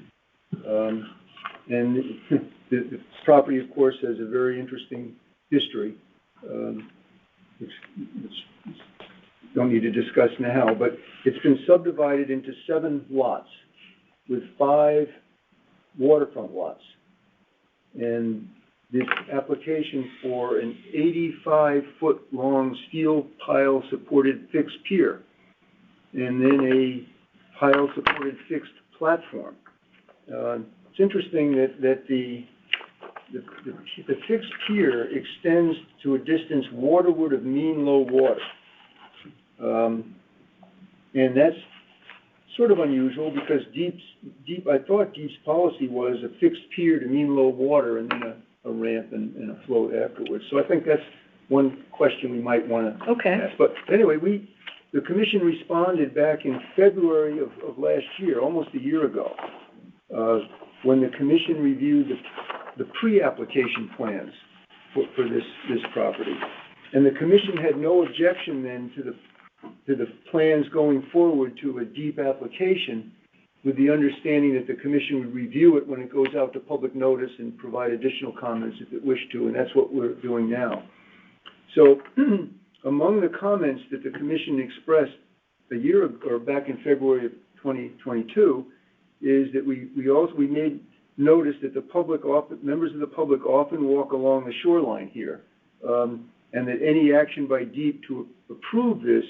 And the property, of course, has a very interesting history, which don't need to discuss now, but it's been subdivided into 7 lots with 5 waterfront lots. And this application for an 85-foot-long steel pile-supported fixed pier, and then a pile-supported fixed platform. It's interesting that the fixed pier extends to a distance waterward of mean low water. And that's sort of unusual because I thought DEEP's policy was a fixed pier to mean low water and then a ramp and a float afterwards. So I think that's one question we might want to ask. But anyway, the commission responded back in February of last year, almost a year ago, when the commission reviewed the pre-application plans for this property. And the commission had no objection then to the plans going forward to a DEEP application, with the understanding that the commission would review it when it goes out to public notice and provide additional comments if it wished to, and that's what we're doing now. So among the comments that the commission expressed a year ago, or back in February of 2022, is that we made notice that members of the public often walk along the shoreline here, and that any action by DEEP to approve this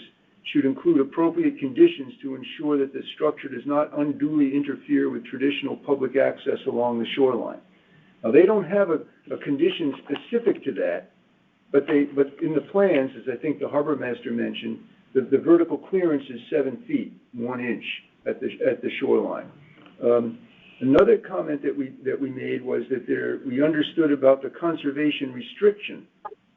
should include appropriate conditions to ensure that the structure does not unduly interfere with traditional public access along the shoreline. Now, they don't have a condition specific to that, but in the plans, as I think the harbor master mentioned, the vertical clearance is 7 feet, 1 inch at the shoreline. Another comment that we made was that we understood about the conservation restriction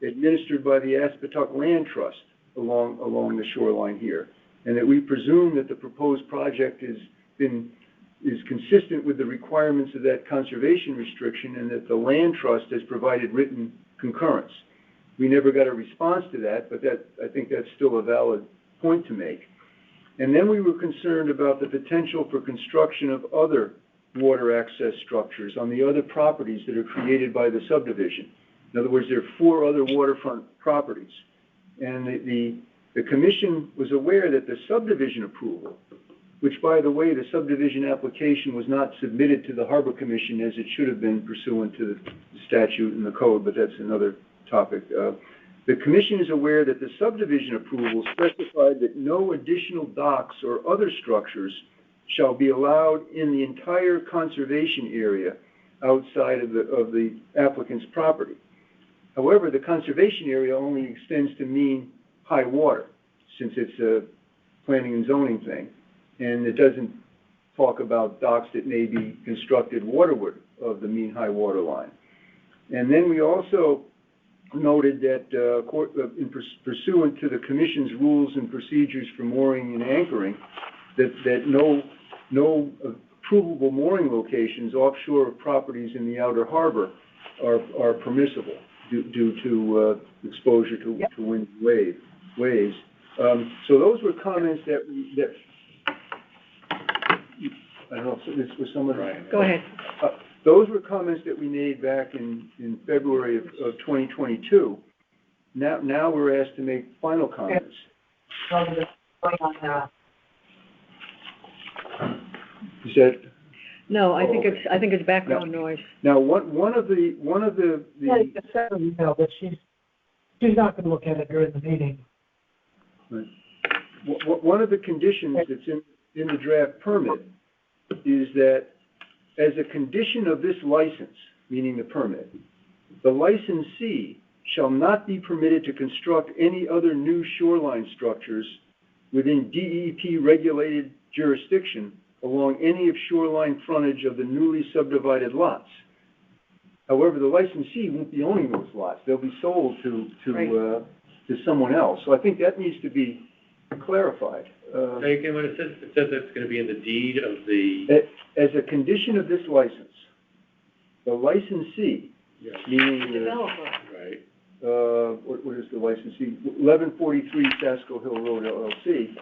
administered by the Aspetuck Land Trust along the shoreline here, and that we presume that the proposed project is consistent with the requirements of that conservation restriction, and that the land trust has provided written concurrence. We never got a response to that, but I think that's still a valid point to make. And then we were concerned about the potential for construction of other water access structures on the other properties that are created by the subdivision. In other words, there are 4 other waterfront properties. And the commission was aware that the subdivision approval, which, by the way, the subdivision application was not submitted to the Harbor Commission as it should have been pursuant to the statute and the code, but that's another topic. The commission is aware that the subdivision approval specified that no additional docks or other structures shall be allowed in the entire conservation area outside of the applicant's property. However, the conservation area only extends to mean high water, since it's a planning and zoning thing, and it doesn't talk about docks that may be constructed waterward of the mean high water line. And then we also noted that pursuant to the Commission's rules and procedures for mooring and anchoring, that no approvable mooring locations offshore of properties in the outer harbor are permissible due to exposure to wind and waves. So those were comments that I don't know if this was someone. Right. Go ahead. Those were comments that we made back in February of 2022. Now we're asked to make final comments. Is that? No, I think it's background noise. Now, one of the. Yeah, you can send an email, but she's not going to look at it during the meeting. Right. One of the conditions that's in the draft permit is that as a condition of this license, meaning the permit, the licensee shall not be permitted to construct any other new shoreline structures within DEP regulated jurisdiction along any of shoreline frontage of the newly subdivided lots. However, the licensee won't be owning those lots. They'll be sold to someone else. So I think that needs to be clarified. Say again what it says. It says it's going to be in the deed of the... As a condition of this license, the licensee, meaning... Developer. Right. What is the licensee? 1143 Sasco Hill Road LLC,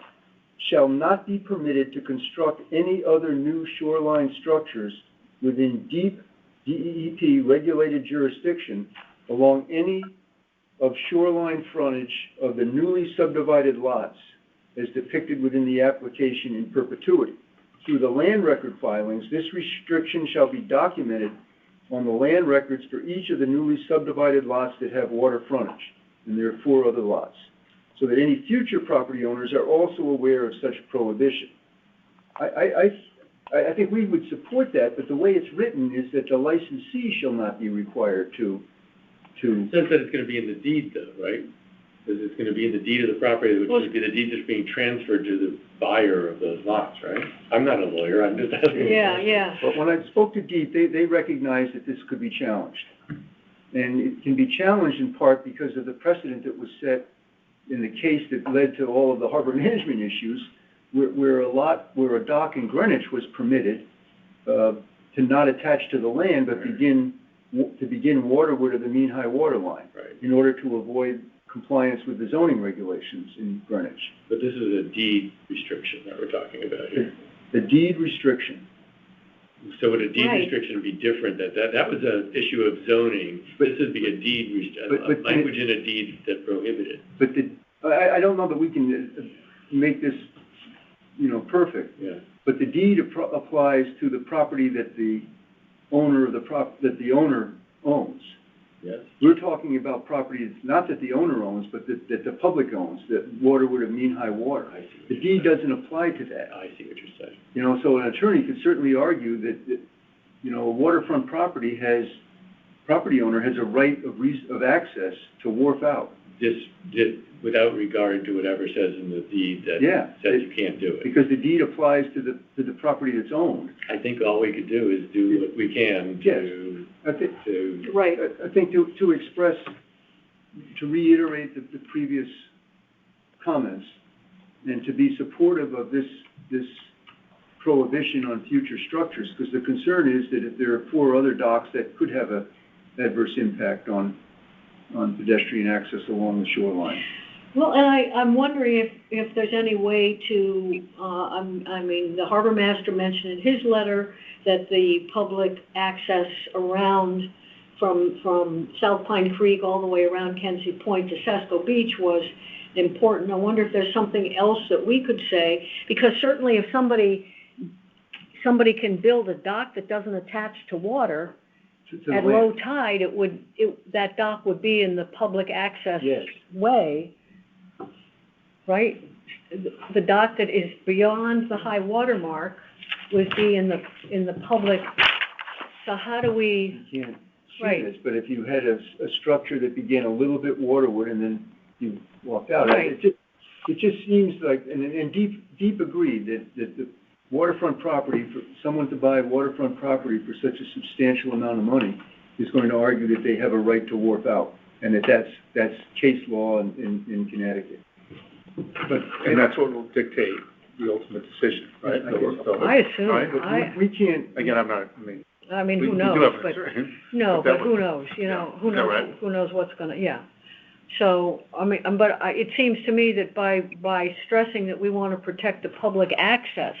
shall not be permitted to construct any other new shoreline structures within deep DEP regulated jurisdiction along any of shoreline frontage of the newly subdivided lots as depicted within the application in perpetuity. Through the land record filings, this restriction shall be documented on the land records for each of the newly subdivided lots that have water frontage, and there are 4 other lots, so that any future property owners are also aware of such prohibition. I think we would support that, but the way it's written is that the licensee shall not be required to. It says that it's going to be in the deed, though, right? Because it's going to be in the deed of the property, which would be the deed that's being transferred to the buyer of those lots, right? I'm not a lawyer, I'm just asking. Yeah. But when I spoke to DEP, they recognized that this could be challenged. And it can be challenged in part because of the precedent that was set in the case that led to all of the harbor management issues, where a dock in Greenwich was permitted to not attach to the land, but to begin waterward of the mean high water line, right, in order to avoid compliance with the zoning regulations in Greenwich. But this is a deed restriction that we're talking about here. The deed restriction. So would a deed restriction be different? That was an issue of zoning. This would be a deed language in a deed that prohibited. But I don't know that we can make this, perfect. Yeah. But the deed applies to the property that the owner owns. Yes. We're talking about property, that's not that the owner owns, but that the public owns, that water would have mean high water. I see. The deed doesn't apply to that. I see what you're saying. You know, so an attorney could certainly argue that, you know, a waterfront property property owner has a right of access to wharf out. Just without regard to whatever says in the deed that says you can't do it. Because the deed applies to the property that's owned. I think all we could do is do what we can to, Right. I think to express, to reiterate the previous comments, and to be supportive of this prohibition on future structures, because the concern is that if there are 4 other docks that could have a adverse impact on pedestrian access along the shoreline. Well, and I'm wondering if there's any way to, I mean, the harbor master mentioned in his letter that the public access around from South Pine Creek all the way around Kensey Point to Sesco Beach was important. I wonder if there's something else that we could say, because certainly if somebody can build a dock that doesn't attach to water, at low tide, that dock would be in the public access way, right? The dock that is beyond the high water mark would be in the public. So how do we? You can't see this, but if you had a structure that began a little bit waterward and then you walked out, it just seems like, and Deep agreed that the waterfront property, for someone to buy waterfront property for such a substantial amount of money is going to argue that they have a right to wharf out, and that's case law in Connecticut. And that's what will dictate the ultimate decision, right? I assume. Right? We can't. Again, I mean, who knows? But who knows? You know, who knows? Right? Who knows what's gonna? Yeah. So I mean, it seems to me that by stressing that we want to protect the public access,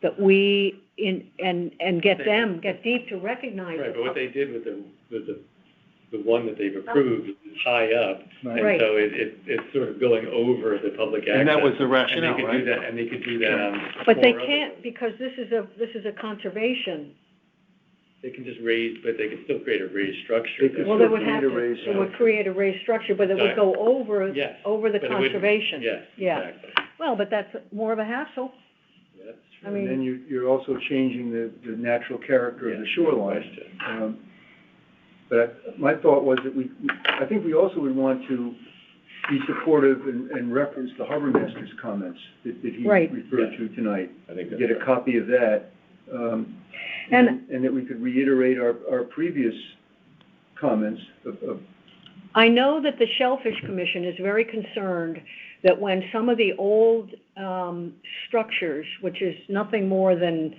that we get Deep to recognize right, it. but what they did with the one that they've approved is high up, Right. and so it's sort of going over the public access. And that was the rationale, and they could do that on. But they 4 other can't ones. because this is a conservation. They can just raise, but they could still create a raised structure. They could Well, they still would have create a to. raised It would create a raised structure, but it would go over Yes, over the but it wouldn't- conservation. Yes, Yeah. exactly. Well, but that's more of a hassle. Yeah, that's true. I mean, And then you're also changing the natural character of the shoreline. Question. But my thought was that I think we also would want to be supportive and reference the harbor master's comments that he Right. referred to tonight. I think that's Get a right. copy of that, and that we could reiterate our previous comments of I know that the Shellfish Commission is very concerned that when some of the old structures, which is nothing more than,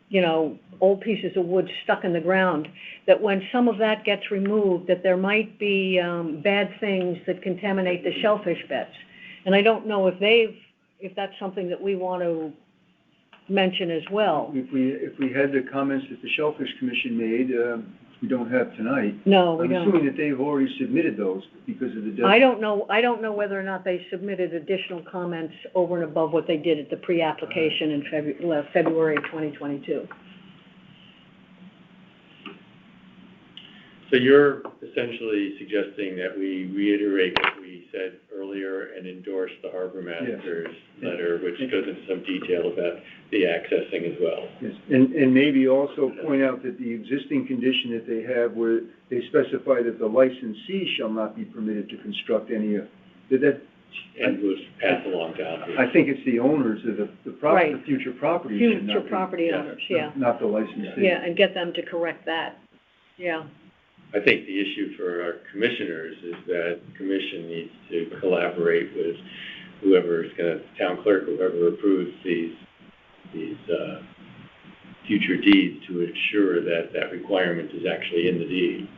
you know, old pieces of wood stuck in the ground, that when some of that gets removed, that there might be bad things that contaminate the shellfish beds. And I don't know if that's something that we want to mention as well. If we had the comments that the Shellfish Commission made, we don't have tonight. No, we I'm don't. assuming that they've already submitted those because of the deadline. I don't know whether or not they submitted additional comments over and above what they did at the pre-application in February of 2022. So you're essentially suggesting that we reiterate what we said earlier and endorse the harbor master's letter, which goes into some detail about the accessing as well. Yes, and maybe also point out that the existing condition that they have where they specify that the licensee shall not be permitted to construct any, And was passed along to others. I think it's the owners of the future property should not Future be. property owners, yeah. Not the licensee. Yeah, and get them to correct that, yeah. I think the issue for our commissioners is that the commission needs to collaborate with whoever's town clerk, whoever approves these future deeds to ensure that that requirement is actually in the deed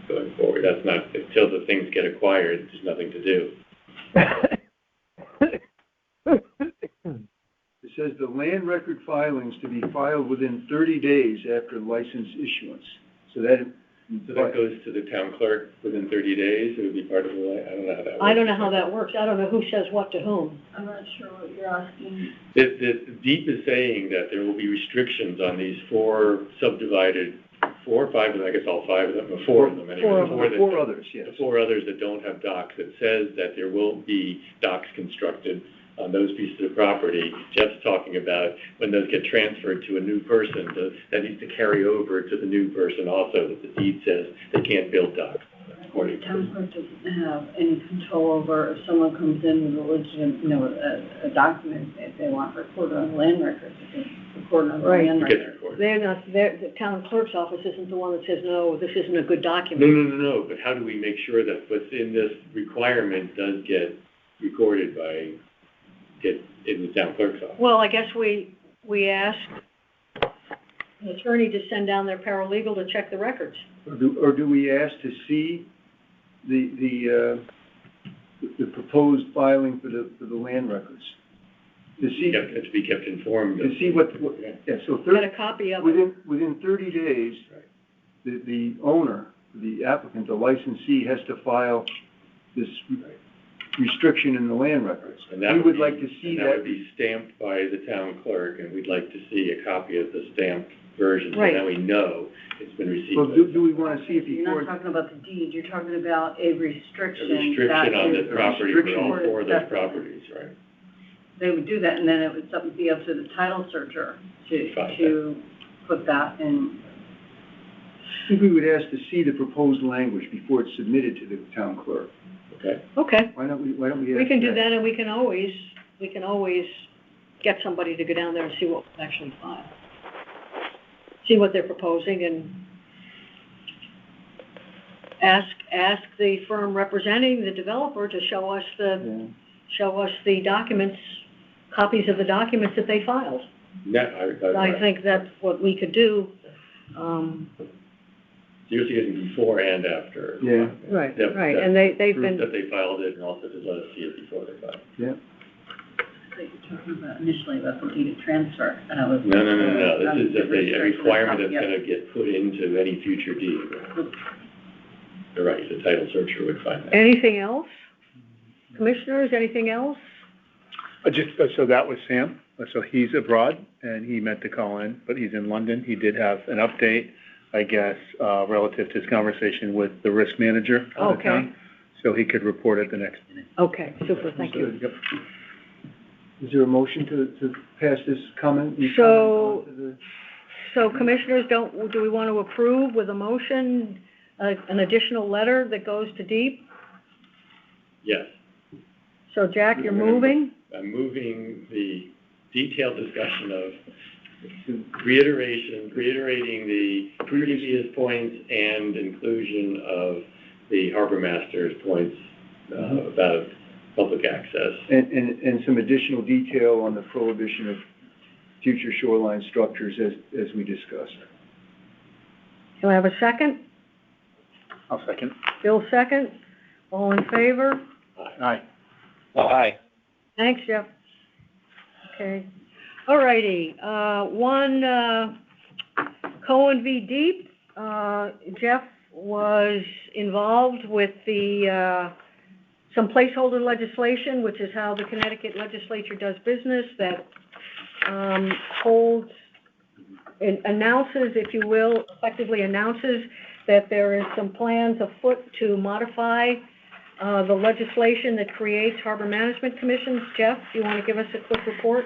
going forward. That's not, until the things get acquired, there's nothing to do. It says the land record filings to be filed within 30 days after license issuance. So that goes to the town clerk within 30 days, it would be part of the, I don't know how that works. I don't know how that works. I don't know who says what to whom. I'm not sure what you're asking. The DEEP is saying that there will be restrictions on these 4 subdivided 4 or 5, I guess all 5 of them, or 4 of them anyway. Four others, yes. The 4 others that don't have docks, that says that there will be docks constructed on those pieces of property. Jeff's talking about when those get transferred to a new person, that needs to carry over to the new person also, that the deed says they can't build docks. The town clerk doesn't have any control over if someone comes in with a legitimate, a document, if they want recorded on the land records, if it's recorded on the Right. land It gets records. recorded. the town clerk's office isn't the one that says, no, this isn't a good document. No, but how do we make sure that what's in this requirement does get recorded in the town clerk's office? Well, I guess we asked an attorney to send down their paralegal to check the records. Or do we ask to see the proposed filing for the land records? To see, To be kept informed of. to see what, yeah, so Get a copy of it. within 30 days, Right. the owner, the applicant, the licensee has to file this restriction in the land records. And that We would be- like to see and that would be stamped by the town clerk, and we'd like to see a copy of the stamped version, so Right. now we know it's been received. Well, do we want to see it You're before? not talking about the deed, you're talking about a restriction. A restriction that on is- the property for all restriction 4 of those separate. properties, right? They would do that, and then it would be up to the title searcher Fine. to put that in. I think we would ask to see the proposed language before it's submitted to the town clerk. Okay? Okay, Why don't we ask we can do that, and we can always get somebody to go down there and see what was actually filed. See what they're proposing and ask the firm representing the developer to show us the documents, copies of the documents that they filed. Yeah, I think that's what we could do. You're using before and after. Yeah. Right, That- right, that and they've proof been, that they filed it, and also to let us see it before they filed. Yeah. That you're talking about initially about the deed of transfer, and I was. No, this is just a restriction requirement of- that's gonna get put into any future deed. You're right, the title searcher would find that. anything else? Commissioners, anything else? So that was Sam. So he's abroad, and he meant to call in, but he's in London. He did have an update, I guess, relative to his conversation with the risk manager of the Okay. town. So he could report at the next meeting. Okay, super, thank you. Yep. Is there a motion to pass this comment? So- on to the- So commissioners, do we want to approve with a motion, an additional letter that goes to DEEP? Yes, So Jack, you're moving? I'm moving the detailed discussion of reiterating the previous points and inclusion of the harbor master's points about public access. And some additional detail on the prohibition of future shoreline structures as we discussed. Do I have a second? I'll second. Bill second? All in favor? Aye. Aye. Thanks, Jeff. Okay. All righty, Cohen v. Deep, Jeff was involved with some placeholder legislation, which is how the Connecticut legislature does business, that announces, if you will, effectively announces that there is some plans afoot to modify the legislation that creates harbor management commissions. Jeff, do you want to give us a quick report?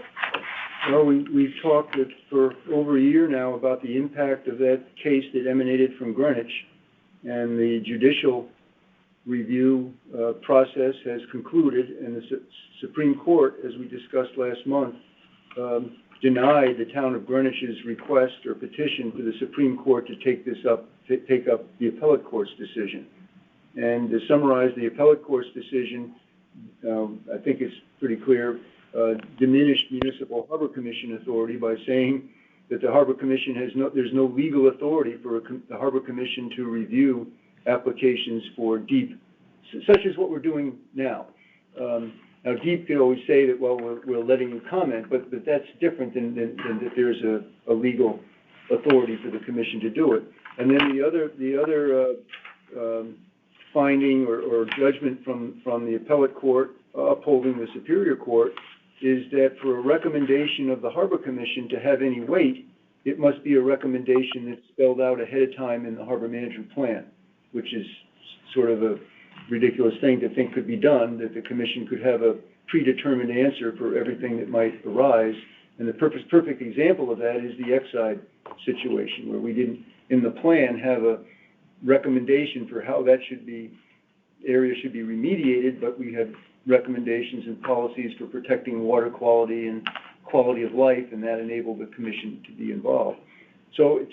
Well, we've talked for over a year now about the impact of that case that emanated from Greenwich, and the judicial review process has concluded, and the Supreme Court, as we discussed last month, denied the town of Greenwich's request or petition to the Supreme Court to take up the appellate court's decision. And to summarize the appellate court's decision, I think it's pretty clear, diminished municipal harbor commission authority by saying that the harbor commission there's no legal authority for the harbor commission to review applications for DEEP, such as what we're doing now. Now, DEEP could always say that, well, we're letting you comment, but that's different than that there's a legal authority for the commission to do it. And then the other finding or judgment from the appellate court upholding the Superior Court is that for a recommendation of the Harbor Commission to have any weight, it must be a recommendation that's spelled out ahead of time in the harbor management plan, which is sort of a ridiculous thing to think could be done, that the commission could have a predetermined answer for everything that might arise. And the perfect example of that is the Exide situation, where we didn't, in the plan, have a recommendation for how that area should be remediated, but we had recommendations and policies for protecting water quality and quality of life, and that enabled the commission to be involved. So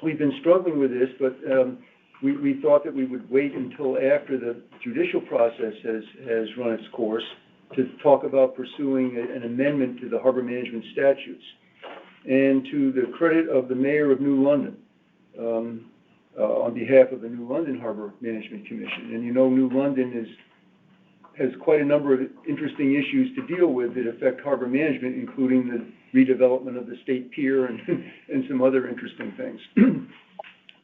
we've been struggling with this, but we thought that we would wait until after the judicial process has run its course to talk about pursuing an amendment to the harbor management statutes. And to the credit of the mayor of New London, on behalf of the New London Harbor Management Commission, and you know New London has quite a number of interesting issues to deal with that affect harbor management, including the redevelopment of the State Pier and some other interesting things.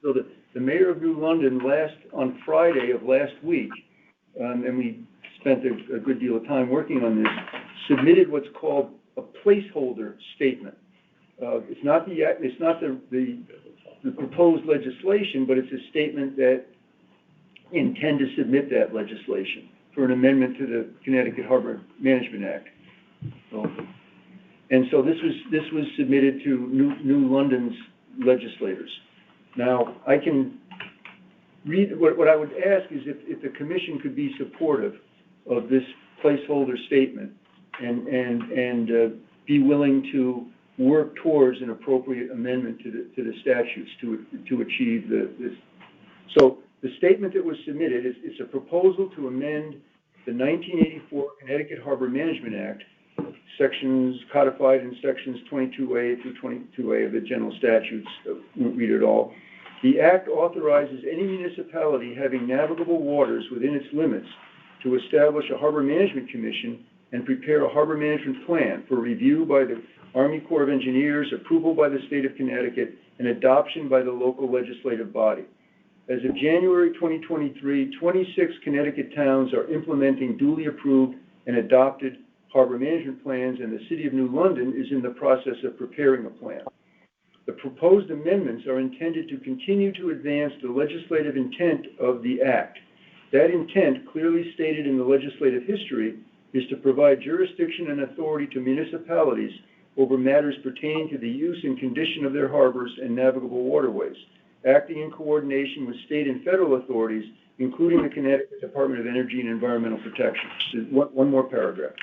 So the mayor of New London on Friday of last week, and we spent a good deal of time working on this, submitted what's called a placeholder statement. It's not the proposed legislation, but it's a statement that intend to submit that legislation for an amendment to the Connecticut Harbor Management Act. So this was submitted to New London's legislators. Now, I can read, what I would ask is if the commission could be supportive of this placeholder statement and be willing to work towards an appropriate amendment to the statutes to achieve this. So the statement that was submitted is a proposal to amend the 1984 Connecticut Harbor Management Act, sections codified in sections 22A through 22A of the general statutes. Won't read it all. The act authorizes any municipality having navigable waters within its limits to establish a harbor management commission and prepare a harbor management plan for review by the Army Corps of Engineers, approval by the state of Connecticut, and adoption by the local legislative body. As of January 2023, 26 Connecticut towns are implementing duly approved and adopted harbor management plans, and the City of New London is in the process of preparing a plan. The proposed amendments are intended to continue to advance the legislative intent of the Act. That intent, clearly stated in the legislative history, is to provide jurisdiction and authority to municipalities over matters pertaining to the use and condition of their harbors and navigable waterways, acting in coordination with state and federal authorities, including the Connecticut Department of Energy and Environmental Protection. One more paragraph.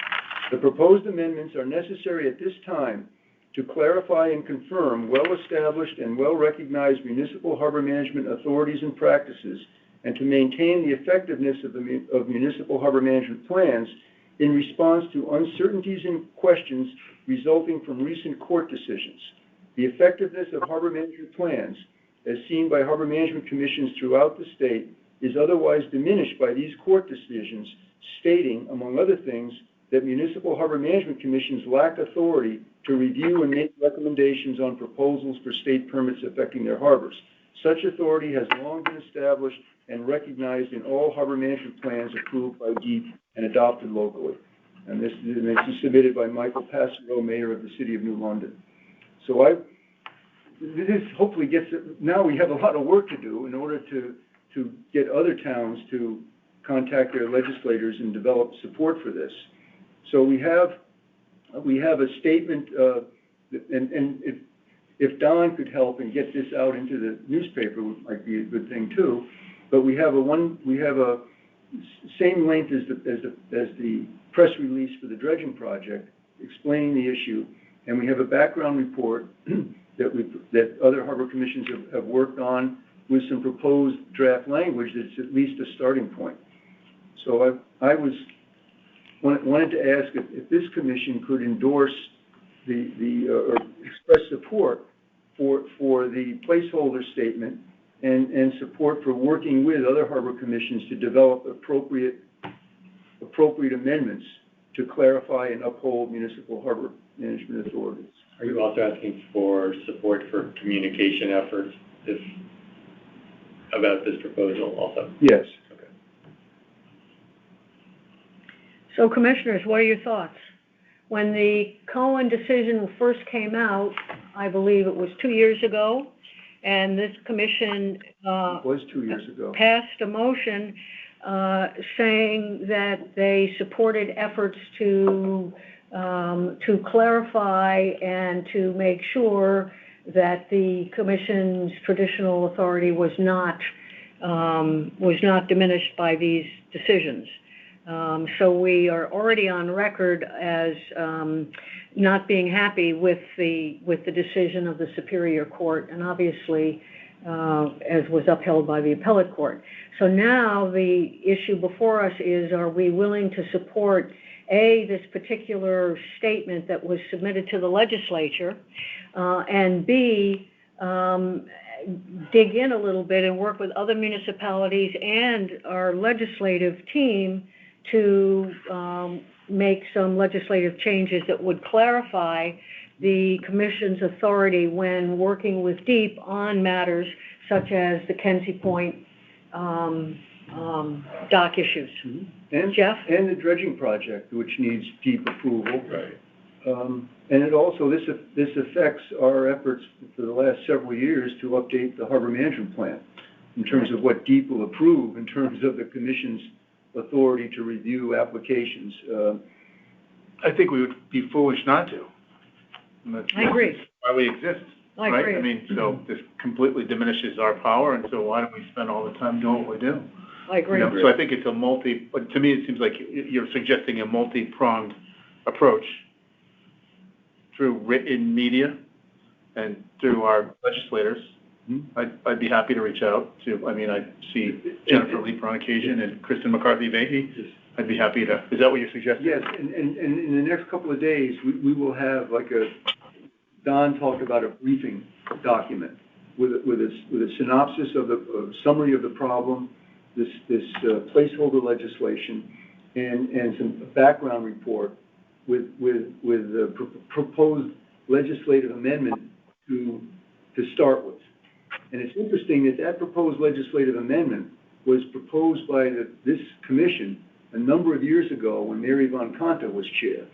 The proposed amendments are necessary at this time to clarify and confirm well-established and well-recognized municipal harbor management authorities and practices, and to maintain the effectiveness of municipal harbor management plans in response to uncertainties and questions resulting from recent court decisions. The effectiveness of harbor management plans, as seen by harbor management commissions throughout the state, is otherwise diminished by these court decisions, stating, among other things, that municipal harbor management commissions lack authority to review and make recommendations on proposals for state permits affecting their harbors. Such authority has long been established and recognized in all harbor management plans approved by DEEP and adopted locally. And this is submitted by Michael Passero, Mayor of the City of New London. So this hopefully gets, now we have a lot of work to do in order to get other towns to contact their legislators and develop support for this. So we have a statement, and if Don could help and get this out into the newspaper, it might be a good thing too. But we have a same length as the press release for the dredging project, explaining the issue, and we have a background report that other harbor commissions have worked on with some proposed draft language that's at least a starting point. So I wanted to ask if this commission could endorse or express support for the placeholder statement and support for working with other harbor commissions to develop appropriate amendments to clarify and uphold municipal harbor management authorities. Are you also asking for support for communication efforts about this proposal also? Yes. Okay. So, commissioners, what are your thoughts? When the Cohen decision first came out, I believe it was 2 years ago, and this commission, It was 2 years ago. passed a motion, saying that they supported efforts to clarify and to make sure that the commission's traditional authority was not diminished by these decisions. So we are already on record as not being happy with the decision of the Superior Court, and obviously as was upheld by the Appellate Court. So now the issue before us is, are we willing to support this particular statement that was submitted to the legislature, and B, dig in a little bit and work with other municipalities and our legislative team to make some legislative changes that would clarify the commission's authority when working with DEEP on matters such as the Kenzie Point dock issues. Mm-hmm. And Jeff? And the dredging project, which needs DEEP approval. Right. And it also, this affects our efforts for the last several years to update the harbor management plan in terms of what DEEP will approve, in terms of the commission's authority to review applications. I think we would be foolish not to. And that's I agree. why we exist, I right? agree. I mean, so this completely diminishes our power, and so why don't we spend all the time doing what we do? I agree. You know, so I think it's but to me, it seems like you're suggesting a multi-pronged approach through written media and through our legislators. I'd be happy to reach out to, I see Jennifer Leeper on occasion and Kristen McCarthy-Vahey. I'd be happy to, is that what you're suggesting? Yes, and in the next couple of days, we will have Don talked about a briefing document with a synopsis of a summary of the problem, this placeholder legislation, and some background report with the proposed legislative amendment to start with. And it's interesting that proposed legislative amendment was proposed by this commission a number of years ago when Mary Von Conta was chair.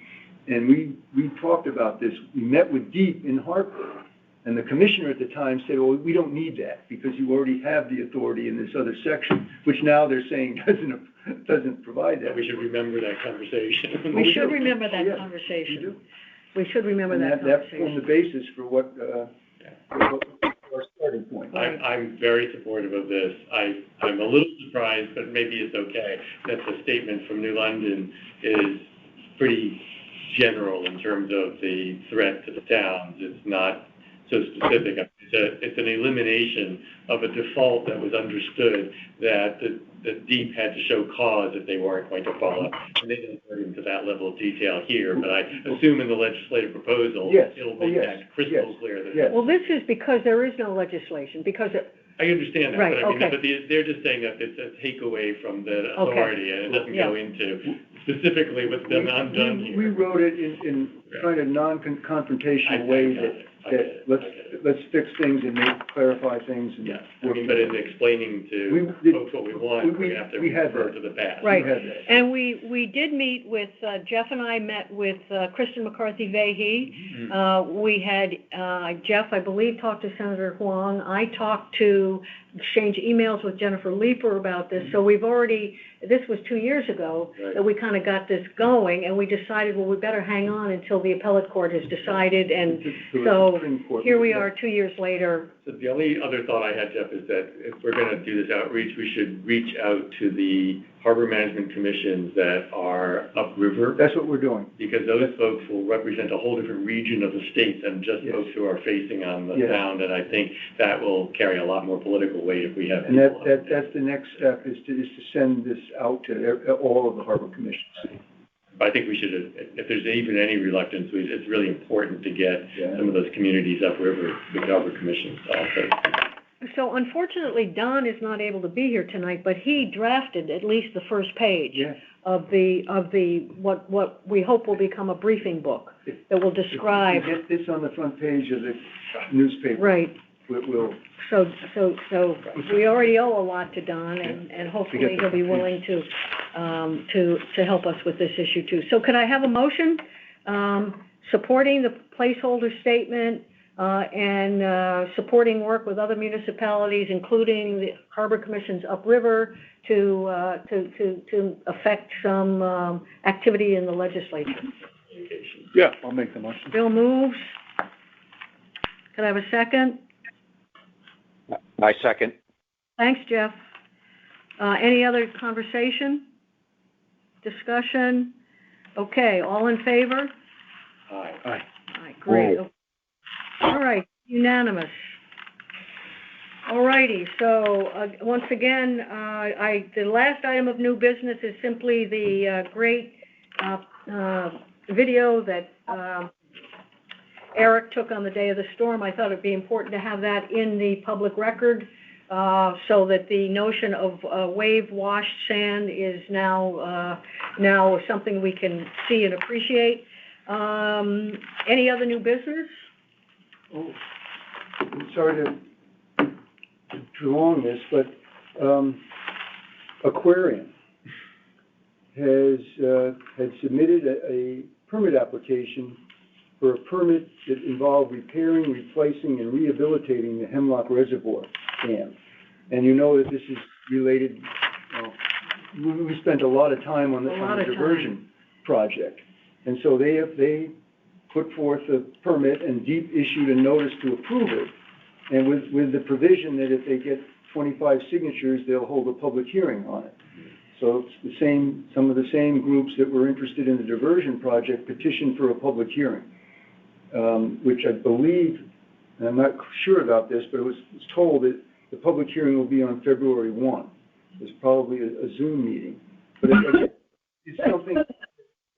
And we talked about this. We met with DEEP in Hartford, and the commissioner at the time said, well, we don't need that because you already have the authority in this other section, which now they're saying doesn't provide that. We should remember that conversation. We should remember that conversation. We should remember that conversation. That formed the basis for what our starting point. I'm very supportive of this. I'm a little surprised, but maybe it's okay, that the statement from New London is pretty general in terms of the threat to the towns. It's not so specific. It's an elimination of a default that was understood that the DEEP had to show cause if they weren't going to follow. And they didn't go into that level of detail here, but I assume in the legislative proposal, it'll make that crystal clear. Well, this is because there is no legislation, because I understand that, right, but okay. But they're just saying that it's a takeaway from the authority, and it doesn't go into specifically what's been undone here. We wrote it in kind of non-confrontational way that let's fix things and clarify things. And but in explaining to folks what we want, we have to refer to the past. Right, and we did meet with, Jeff and I met with Kristen McCarthy-Vahey. Mm-hmm. We had, Jeff, I believe, talked to Senator Huang. I exchanged emails with Jennifer Leeper about this. So we've already, this was 2 years ago, that we kind of got this going, and we decided, well, we better hang on until the appellate court has decided, and so here we are 2 years later. So the only other thought I had, Jeff, is that if we're going to do this outreach, we should reach out to the harbor management commissions that are upriver. That's what we're doing. Because those folks will represent a whole different region of the state than just folks who are facing on the sound, and I think that will carry a lot more political weight if we have. And that's the next step, is to send this out to all of the harbor commissions. But I think we should, if there's even any reluctance, it's really important to get some of those communities upriver, the harbor commissions also. So unfortunately, Don is not able to be here tonight, but he drafted at least the first page of the what we hope will become a briefing book that will describe. If you get this on the front page of the newspaper. Right. We'll. So we already owe a lot to Don, and hopefully he'll be willing to help us with this issue too. So could I have a motion supporting the placeholder statement and supporting work with other municipalities, including the Harbor Commission's upriver, to affect some activity in the legislature. Yeah, I'll make the motion. Bill moves. Can I have a second? I second. Thanks, Jeff. Any other conversation? Discussion? Okay, all in favor? Aye. Aye. Aye, great. All right, unanimous. All righty, so, once again, the last item of new business is simply the, great, video that, Eric took on the day of the storm. I thought it'd be important to have that in the public record, so that the notion of, wave washed sand is now something we can see and appreciate. Any other new business? Oh, I'm sorry to prolong this, but Aquarium had submitted a permit application for a permit that involved repairing, replacing, and rehabilitating the Hemlock Reservoir Dam. And you know that this is related, we spent a lot of time on the diversion project. And so they put forth a permit, and DEEP issued a notice to approve it. And with the provision that if they get 25 signatures, they'll hold a public hearing on it. So it's some of the same groups that were interested in the diversion project petitioned for a public hearing, which I believe, and I'm not sure about this, but it was told that the public hearing will be on February 1. It's probably a Zoom meeting. But it's something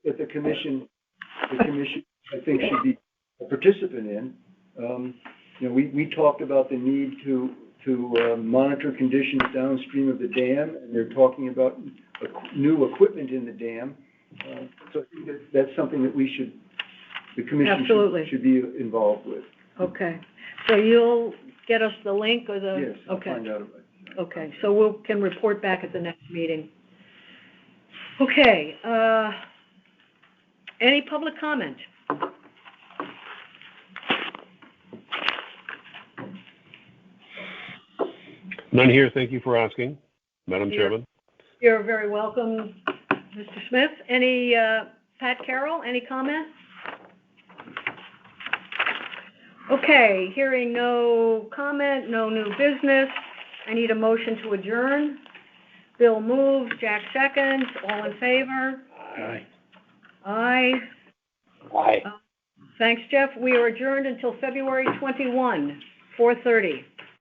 that the commission, I think, should be a participant in. We talked about the need to monitor conditions downstream of the dam, and they're talking about new equipment in the dam. So I think that's something that the commission should be involved with. Okay, so you'll get us the link or the? Yes, I'll okay. find out about it. Okay, so we can report back at the next meeting. Okay, any public comment? None here. Thank you for asking, Madam Chairman. You're very welcome, Mr. Smith. Any, Pat Carroll, any comment? Okay, hearing no comment, no new business. I need a motion to adjourn. Bill moves, Jack seconds, all in favor? Aye. Aye. Aye. Thanks, Jeff. We are adjourned until February 21, 4:30.